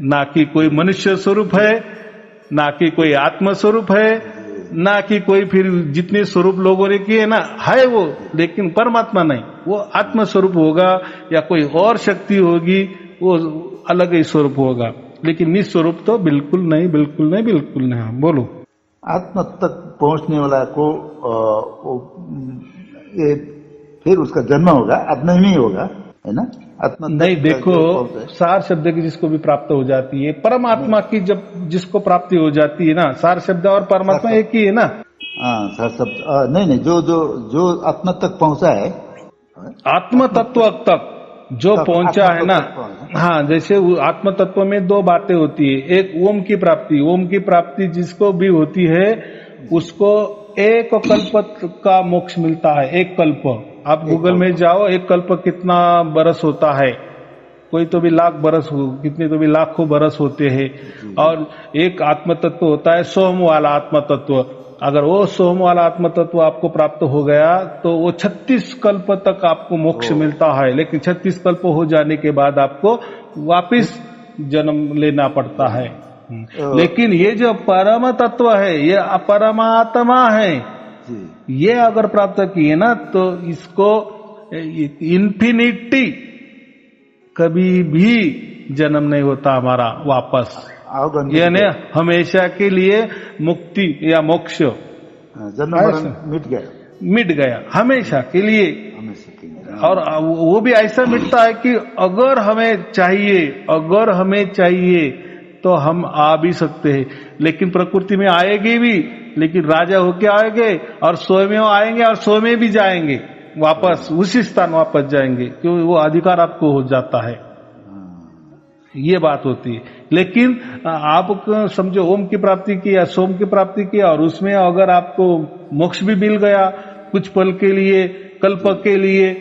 ना कि कोई मनुष्य स्वरूप है, ना कि कोई आत्म स्वरूप है, ना कि कोई फिर जितने स्वरूप लोगों ने किए ना, है वो, लेकिन परमात्मा नहीं। वो आत्म स्वरूप होगा या कोई और शक्ति होगी, वो अलग ही स्वरूप होगा, लेकिन निस्वरूप तो बिल्कुल नहीं, बिल्कुल नहीं, बिल्कुल नहीं। बोलो। आत्मा तक पहुंचने वाला को ये फिर उसका जन्म होगा, आत्मा में ही होगा, है ना? आत्मा नहीं, देखो, सार शब्द की जिसको भी प्राप्त हो जाती है, परमात्मा की जब जिसको प्राप्ति हो जाती है ना, सार शब्द और परमात्मा एक ही है ना। हाँ, सार शब्द नहीं, जो जो जो आत्मा तक पहुंचा है, आत्म तत्व तक जो पहुंचा है ना, हाँ, जैसे आत्म तत्व में दो बातें होती है, एक ओम की प्राप्ति, ओम की प्राप्ति जिसको भी होती है उसको एक कल्प का मोक्ष मिलता है। एक कल्प, आप गूगल में जाओ, एक कल्प कितना बरस होता है, कोई तो भी लाख बरस हो, कितने तो भी लाखों बरस होते हैं। और एक आत्म तत्व होता है सोम वाला आत्म तत्व, अगर वो सोम वाला आत्म तत्व आपको प्राप्त हो गया तो वो 36 कल्प तक आपको मोक्ष मिलता है, लेकिन 36 कल्प हो जाने के बाद आपको वापिस जन्म लेना पड़ता है। लेकिन ये जो परम तत्व है, ये अपरमात्मा है, ये अगर प्राप्त किए ना तो इसको इन्फिनिटी कभी भी जन्म नहीं होता हमारा वापस, यानी हमेशा के लिए मुक्ति या मोक्ष, जन्म मिट गया हमेशा के लिए। और वो भी ऐसा मिटता है कि अगर हमें चाहिए तो हम आ भी सकते हैं, लेकिन प्रकृति में आएगी भी, लेकिन राजा होके आएंगे और स्वयं आएंगे और स्वयं भी जाएंगे वापस, उसी स्थान वापस जाएंगे, क्योंकि वो अधिकार आपको हो जाता है, ये बात होती है। लेकिन आप समझो ओम की प्राप्ति की या सोम की प्राप्ति की, और उसमें अगर आपको मोक्ष भी मिल गया कुछ पल के लिए, कल्प के लिए,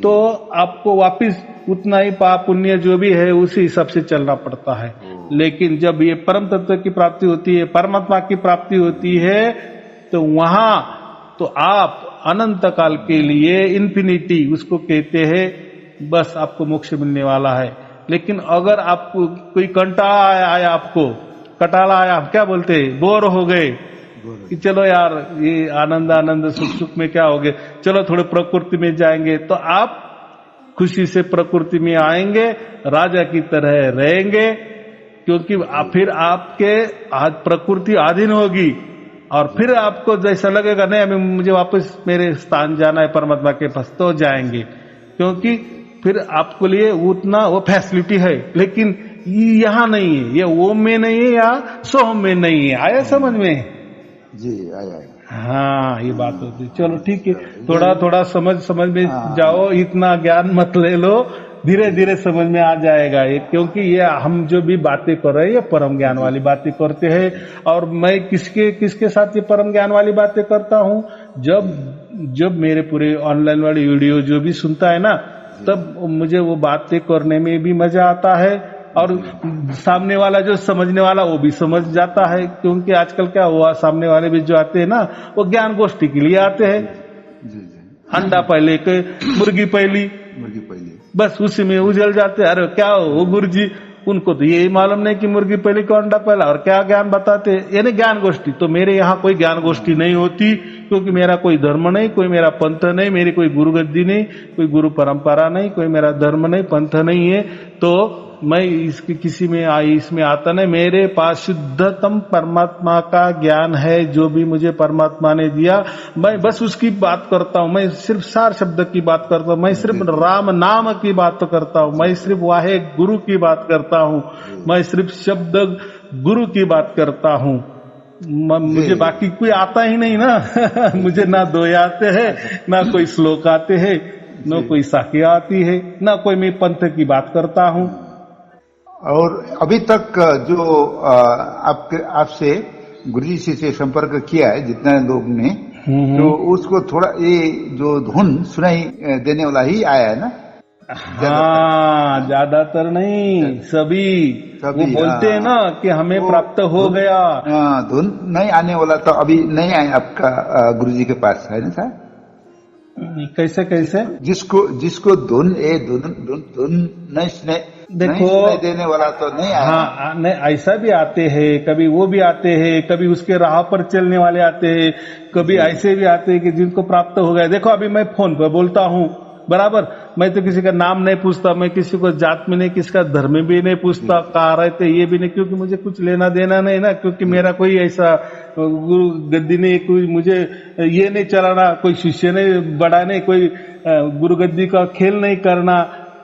तो आपको वापिस उतना ही पाप पुण्य जो भी है उसी हिसाब से चलना पड़ता है। लेकिन जब ये परम तत्व की प्राप्ति होती है, परमात्मा की प्राप्ति होती है, तो वहां तो आप अनंत काल के लिए, इन्फिनिटी उसको कहते हैं, बस आपको मोक्ष मिलने वाला है। लेकिन अगर आपको कोई कंटाला आया, आपको कटाला आया, क्या बोलते हैं, बोर हो गए कि चलो यार ये आनंद सुख में क्या हो गए, चलो थोड़े प्रकृति में जाएंगे, तो आप खुशी से प्रकृति में आएंगे, राजा की तरह रहेंगे, क्योंकि फिर आपके प्रकृति अधीन होगी, और फिर आपको जैसा लगेगा नहीं अभी मुझे वापस मेरे स्थान जाना है परमात्मा के पास, तो जाएंगे, क्योंकि फिर आपको लिए उतना वो फैसिलिटी है। लेकिन यहाँ नहीं है, ये ओम में नहीं है या सोम में नहीं है। आया समझ में? जी आया। हाँ, ये बात होती। चलो ठीक है, थोड़ा थोड़ा समझ में जाओ, इतना ज्ञान मत ले लो, धीरे धीरे समझ में आ जाएगा ये, क्योंकि ये हम जो भी बातें कर रहे हैं ये परम ज्ञान वाली बातें करते हैं। और मैं किसके साथ ये परम ज्ञान वाली बातें करता हूँ, जब मेरे पूरे ऑनलाइन वाली वीडियो जो भी सुनता है ना, तब मुझे वो बातें करने में भी मजा आता है, और सामने वाला जो समझने वाला वो भी समझ जाता है। क्योंकि आजकल क्या हुआ, सामने वाले भी जो आते हैं ना, वो ज्ञान गोष्ठी के लिए आते हैं। अंडा पहले के मुर्गी पहली, बस उसी में उजल जाते हैं। अरे क्या हो गुरुजी, उनको तो यही मालूम नहीं कि मुर्गी पहली को अंडा पहला, और क्या ज्ञान बताते हैं, यानी ज्ञान गोष्ठी। तो मेरे यहाँ कोई ज्ञान गोष्ठी नहीं होती, क्योंकि मेरा कोई धर्म नहीं, कोई मेरा पंथ नहीं, मेरी कोई गुरु गद्दी नहीं, कोई गुरु परंपरा नहीं, कोई मेरा धर्म नहीं, पंथ नहीं है। तो मैं इसमें आता नहीं। मेरे पास शुद्धतम परमात्मा का ज्ञान है, जो भी मुझे परमात्मा ने दिया, मैं बस उसकी बात करता हूँ। मैं सिर्फ सार शब्द की बात करता हूँ, मैं सिर्फ राम नाम की बात करता हूँ, मैं सिर्फ वाहे गुरु की बात करता हूँ, मैं सिर्फ शब्द गुरु की बात करता हूँ। मुझे बाकी कोई आता ही नहीं ना मुझे ना दो आते हैं, ना कोई श्लोक आते हैं, ना कोई साखिया आती है, ना कोई मैं पंथ की बात करता हूँ। और अभी तक जो आपसे गुरुजी से संपर्क किया है जितना लोग ने, तो उसको थोड़ा ये जो धुन सुनाई देने वाला ही आया है ना। हाँ, ज्यादातर नहीं, सभी वो बोलते हैं ना कि हमें प्राप्त हो गया। धुन नहीं आने वाला तो अभी नहीं आए आपका गुरुजी के पास, है ना सर? कैसे कैसे? जिसको धुन नहीं देखो सुनाई देने वाला तो नहीं आया। हाँ, नहीं, ऐसा भी आते हैं, कभी वो भी आते हैं, कभी उसके राह पर चलने वाले आते हैं, कभी ऐसे भी आते हैं कि जिनको प्राप्त हो गया। देखो अभी मैं फोन पर बोलता हूँ, बराबर, मैं तो किसी का नाम नहीं पूछता, मैं किसी को जात में नहीं, किसी का धर्म में भी नहीं पूछता, कहाँ रहते ये भी नहीं, क्योंकि मुझे कुछ लेना देना नहीं ना, क्योंकि मेरा कोई ऐसा गुरु गद्दी नहीं, कोई मुझे ये नहीं चलाना, कोई शिष्य नहीं बढ़ाने, कोई गुरु गद्दी का खेल नहीं करना,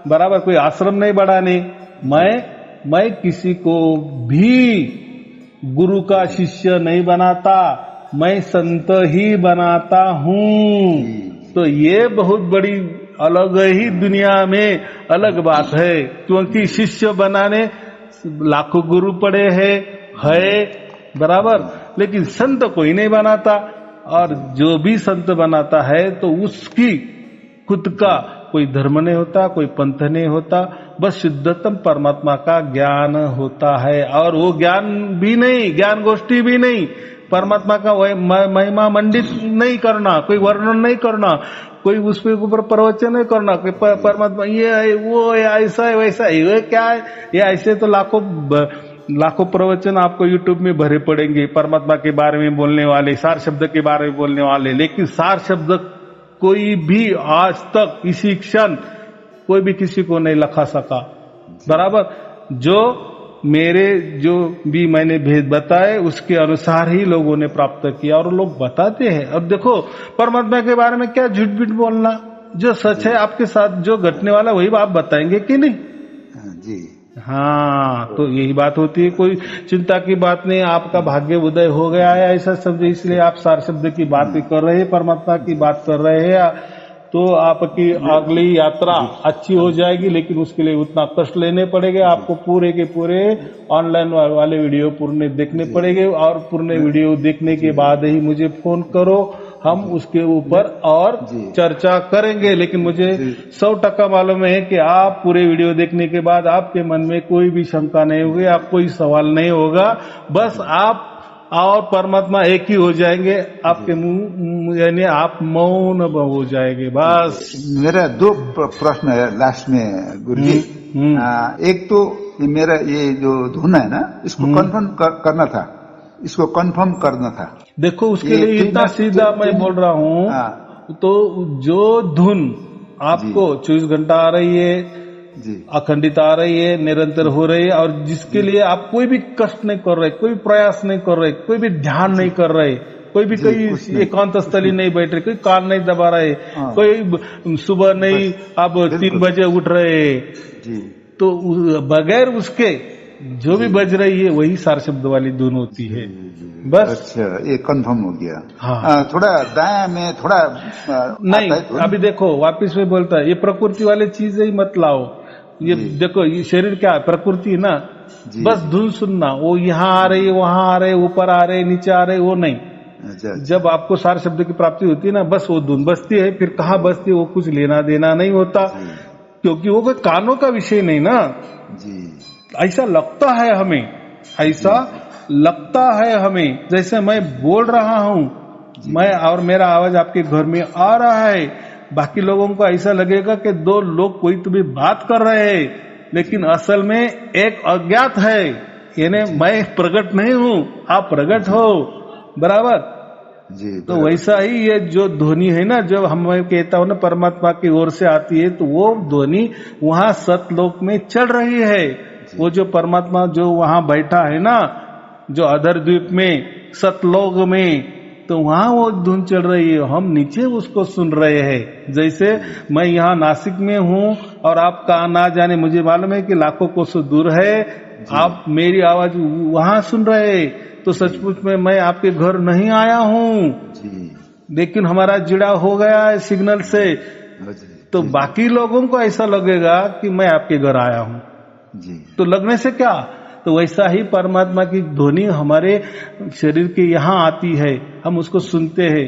बराबर, कोई आश्रम नहीं बढ़ाने। मैं किसी को भी गुरु का शिष्य नहीं बनाता, मैं संत ही बनाता हूँ। तो ये बहुत बड़ी अलग ही दुनिया में अलग बात है, क्योंकि शिष्य बनाने लाखों गुरु पड़े है, बराबर, लेकिन संत कोई नहीं बनाता। और जो भी संत बनाता है तो उसकी खुद का कोई धर्म नहीं होता, कोई पंथ नहीं होता, बस शुद्धतम परमात्मा का ज्ञान होता है। और वो ज्ञान भी नहीं, ज्ञान गोष्ठी भी नहीं, परमात्मा का महिमा मंडित नहीं करना, कोई वर्णन नहीं करना, कोई उसके ऊपर प्रवचन नहीं करना, कोई परमात्मा ये है, वो है, ऐसा है, वैसा है, ये क्या है, ये ऐसे तो लाखों प्रवचन आपको यूट्यूब में भरे पड़ेंगे परमात्मा के बारे में बोलने वाले, सार शब्द के बारे में बोलने वाले, लेकिन सार शब्द कोई भी आज तक इसी क्षण कोई भी किसी को नहीं लिखा सका, बराबर। जो भी मैंने भेद बताए उसके अनुसार ही लोगों ने प्राप्त किया, और लोग बताते हैं। अब देखो परमात्मा के बारे में क्या झूठ बीठ बोलना, जो सच है आपके साथ जो घटने वाला वही आप बताएंगे कि नहीं? जी हाँ, तो यही बात होती है, कोई चिंता की बात नहीं, आपका भाग्य उदय हो गया है ऐसा शब्द, इसलिए आप सार शब्द की बात कर रहे हैं, परमात्मा की बात कर रहे हैं, तो आपकी अगली यात्रा अच्छी हो जाएगी। लेकिन उसके लिए उतना कष्ट लेने पड़ेंगे आपको, पूरे के पूरे ऑनलाइन वाले वीडियो पूरे देखने पड़ेंगे, और पूरे वीडियो देखने के बाद ही मुझे फोन करो, हम उसके ऊपर और चर्चा करेंगे। लेकिन मुझे 100% मालूम है कि आप पूरे वीडियो देखने के बाद आपके मन में कोई भी शंका नहीं होगी, आप कोई सवाल नहीं होगा, बस आप और परमात्मा एक ही हो जाएंगे, आपके मुंह यानी आप मौन हो जाएंगे, बस। मेरा 2 प्रश्न है लास्ट में गुरुजी। एक तो मेरा ये जो धुन है ना, इसको कंफर्म करना था, इसको कंफर्म करना था। देखो उसके लिए इतना सीधा मैं बोल रहा हूँ, तो जो धुन आपको 24 घंटा आ रही है, अखंडित आ रही है, निरंतर हो रही है, और जिसके लिए आप कोई भी कष्ट नहीं कर रहे, कोई प्रयास नहीं कर रहे, कोई भी ध्यान नहीं कर रहे, कोई भी कोई एकांत स्थली नहीं बैठ रहे, कोई कान नहीं दबा रहे, कोई सुबह नहीं आप 3 बजे उठ रहे, तो बगैर उसके जो भी बज रही है वही सार शब्द वाली धुन होती है, बस। अच्छा, ये कंफर्म हो गया। हाँ, थोड़ा दाया में थोड़ा नहीं, अभी देखो वापिस में बोलता है, ये प्रकृति वाले चीजें ही मत लाओ। ये देखो, ये शरीर क्या है, प्रकृति ना, बस धुन सुनना, वो यहाँ आ रही है, वहां आ रहे, ऊपर आ रहे, नीचे आ रहे, वो नहीं। जब आपको सार शब्द की प्राप्ति होती है ना, बस वो धुन बजती है, फिर कहाँ बजती है वो कुछ लेना देना नहीं होता, क्योंकि वो कोई कानों का विषय नहीं ना। ऐसा लगता है हमें, ऐसा लगता है हमें, जैसे मैं बोल रहा हूँ, मैं और मेरा आवाज आपके घर में आ रहा है, बाकी लोगों को ऐसा लगेगा कि 2 लोग कोई तो भी बात कर रहे हैं, लेकिन असल में एक अज्ञात है, यानी मैं प्रकट नहीं हूँ, आप प्रकट हो, बराबर। तो वैसा ही ये जो ध्वनि है ना, जब हम कहता हूँ ना परमात्मा की ओर से आती है, तो वो ध्वनि वहां सतलोक में चल रही है। वो जो परमात्मा जो वहां बैठा है ना, जो अधर द्वीप में, सतलोक में, तो वहां वो धुन चल रही है, हम नीचे उसको सुन रहे हैं। जैसे मैं यहाँ नासिक में हूँ और आप कहाँ ना जाने, मुझे मालूम है कि लाखों कोसों दूर है, आप मेरी आवाज वहां सुन रहे हैं, तो सचमुच में मैं आपके घर नहीं आया हूँ, लेकिन हमारा जुड़ा हो गया है सिग्नल से, तो बाकी लोगों को ऐसा लगेगा कि मैं आपके घर आया हूँ। तो लगने से क्या, तो वैसा ही परमात्मा की ध्वनि हमारे शरीर के यहाँ आती है, हम उसको सुनते हैं,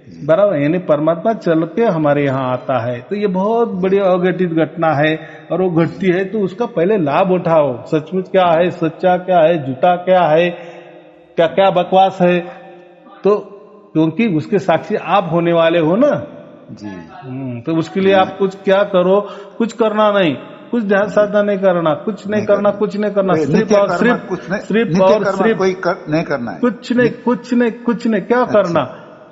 बराबर, यानी परमात्मा चल के हमारे यहाँ आता है। तो ये बहुत बड़ी अघटित घटना है, और वो घटती है तो उसका पहले लाभ उठाओ। सचमुच क्या है, सच्चा क्या है, झूठा क्या है, क्या क्या बकवास है, तो क्योंकि उसके साक्षी आप होने वाले हो ना जी। तो उसके लिए आप कुछ क्या करो, कुछ करना नहीं, कुछ ध्यान साधना नहीं करना, कुछ नहीं करना, कुछ नहीं करना, सिर्फ और सिर्फ कोई नहीं करना है, कुछ नहीं क्या करना,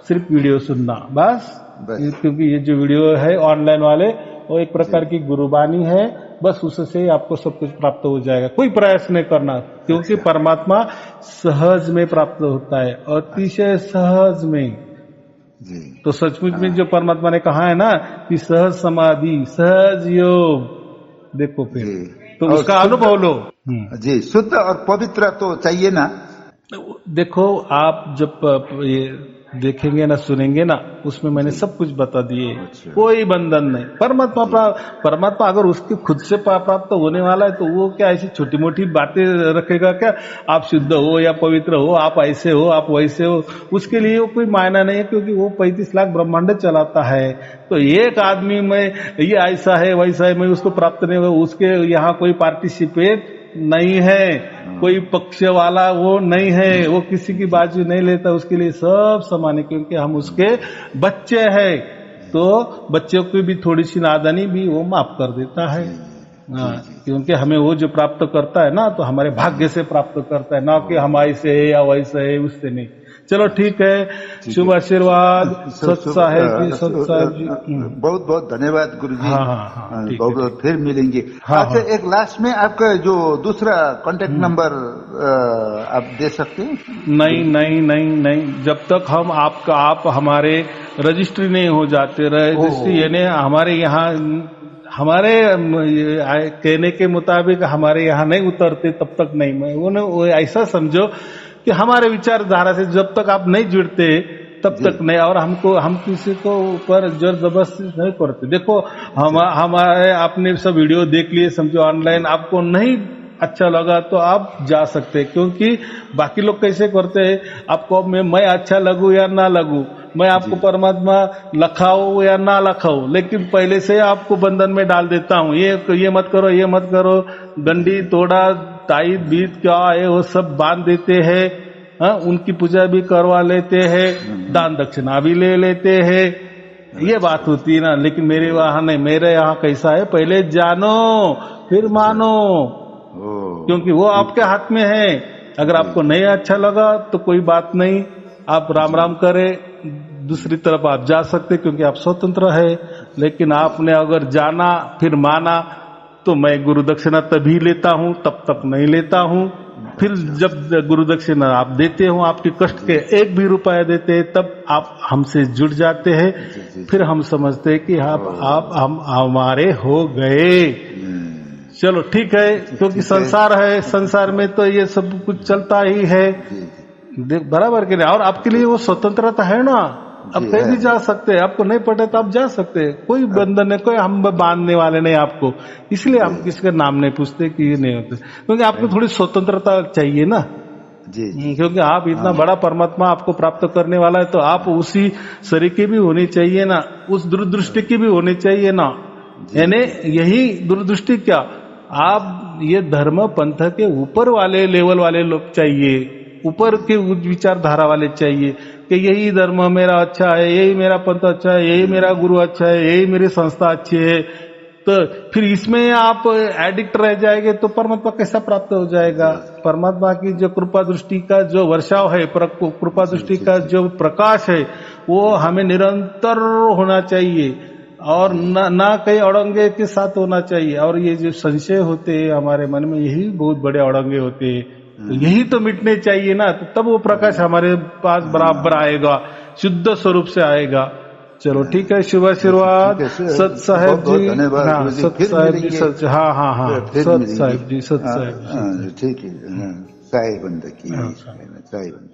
सिर्फ वीडियो सुनना बस। क्योंकि ये जो वीडियो है ऑनलाइन वाले, वो एक प्रकार की गुरुबानी है, बस उससे आपको सब कुछ प्राप्त हो जाएगा। कोई प्रयास नहीं करना, क्योंकि परमात्मा सहज में प्राप्त होता है, अतिशय सहज में जी। तो सचमुच में जो परमात्मा ने कहा है ना कि सहज समाधि, सहज योग, देखो फिर तो उसका अनुभव लो जी। शुद्ध और पवित्र तो चाहिए ना। देखो आप जब ये देखेंगे ना, सुनेंगे ना, उसमें मैंने सब कुछ बता दिए। कोई बंधन नहीं। परमात्मा अगर उसके खुद से प्राप्त होने वाला है तो वो क्या ऐसी छोटी मोटी बातें रखेगा क्या? आप शुद्ध हो या पवित्र हो, आप ऐसे हो, आप वैसे हो, उसके लिए वो कोई मायना नहीं है, क्योंकि वो 35 लाख ब्रह्मांड चलाता है। तो एक आदमी में ये ऐसा है वैसा है, मैं उसको प्राप्त नहीं हुआ, उसके यहाँ कोई पार्टिसिपेट नहीं है, कोई पक्ष वाला वो नहीं है, वो किसी की बाजू नहीं लेता, उसके लिए सब समान है, क्योंकि हम उसके बच्चे हैं। तो बच्चों की भी थोड़ी सी नादानी भी वो माफ कर देता है। क्योंकि हमें वो जो प्राप्त करता है ना, तो हमारे भाग्य से प्राप्त करता है, ना कि हम ऐसे है या वैसे है, उससे नहीं। चलो ठीक है, शुभ आशीर्वाद सत साहेब जी, सत साहेब जी। बहुत बहुत धन्यवाद गुरु जी। हाँ, बहुत बहुत फिर मिलेंगे। अच्छा, एक लास्ट में आपका जो दूसरा कांटेक्ट नंबर आप दे सकते हैं? नहीं, जब तक हम आप हमारे रजिस्ट्री नहीं हो जाते, रजिस्ट्री यानी हमारे यहाँ हमारे कहने के मुताबिक हमारे यहाँ नहीं उतरते, तब तक नहीं। मैं वो ऐसा समझो कि हमारे विचारधारा से जब तक आप नहीं जुड़ते तब तक नहीं। और हम किसी को ऊपर जोर जबरदस्ती नहीं करते। देखो हमारे आपने सब वीडियो देख लिए, समझो ऑनलाइन, आपको नहीं अच्छा लगा तो आप जा सकते हैं, क्योंकि बाकी लोग कैसे करते हैं, आपको मैं अच्छा लगूं या ना लगूं, मैं आपको परमात्मा लखाऊं या ना लखाऊं, लेकिन पहले से आपको बंधन में डाल देता हूं, ये मत करो, ये मत करो, डंडी तोड़ा ताई बीत क्या है वो सब बांध देते हैं। उनकी पूजा भी करवा लेते हैं, दान दक्षिणा भी ले लेते हैं, ये बात होती है ना। लेकिन मेरे वहां नहीं, मेरे यहाँ कैसा है, पहले जानो फिर मानो, क्योंकि वो आपके हाथ में है। अगर आपको नहीं अच्छा लगा तो कोई बात नहीं, आप राम राम करें, दूसरी तरफ आप जा सकते, क्योंकि आप स्वतंत्र है। लेकिन आपने अगर जाना फिर माना, तो मैं गुरु दक्षिणा तभी लेता हूं, तब तक नहीं लेता हूं। फिर जब गुरु दक्षिणा आप देते हो, आपके कष्ट के 1 भी रुपया देते हैं, तब आप हमसे जुड़ जाते हैं। फिर हम समझते हैं कि हम हमारे हो गए। चलो ठीक है, क्योंकि संसार है, संसार में तो ये सब कुछ चलता ही है, बराबर के नहीं। और आपके लिए वो स्वतंत्रता है ना, आप कहीं भी जा सकते हैं, आपको नहीं पड़े तो आप जा सकते हैं, कोई बंधन नहीं, कोई हम बांधने वाले नहीं आपको। इसलिए हम किसी का नाम नहीं पूछते कि ये नहीं होते, क्योंकि आपको थोड़ी स्वतंत्रता चाहिए ना जी। क्योंकि आप इतना बड़ा परमात्मा आपको प्राप्त करने वाला है, तो आप उसी शरीर की भी होनी चाहिए ना, उस दूरदृष्टि की भी होनी चाहिए ना। यानी यही दूरदृष्टि क्या, आप ये धर्म पंथ के ऊपर वाले लेवल वाले लोग चाहिए, ऊपर के विचारधारा वाले चाहिए कि यही धर्म मेरा अच्छा है, यही मेरा पंथ अच्छा है, यही मेरा गुरु अच्छा है, यही मेरी संस्था अच्छी है। तो फिर इसमें आप एडिक्ट रह जाएंगे तो परमात्मा कैसा प्राप्त हो जाएगा? परमात्मा की जो कृपा दृष्टि का जो वर्षाव है, कृपा दृष्टि का जो प्रकाश है, वो हमें निरंतर होना चाहिए और ना कई अड़ंगे के साथ होना चाहिए। और ये जो संशय होते हैं हमारे मन में, यही बहुत बड़े अड़ंगे होते हैं, तो यही तो मिटने चाहिए ना, तो तब वो प्रकाश हमारे पास बराबर आएगा, शुद्ध स्वरूप से आएगा। चलो ठीक है, शुभ आशीर्वाद सत साहेब जी। हाँ सत साहेब जी, सत, हाँ सत साहेब जी, सत साहेब जी, ठीक है। साई बंद की साई बंद।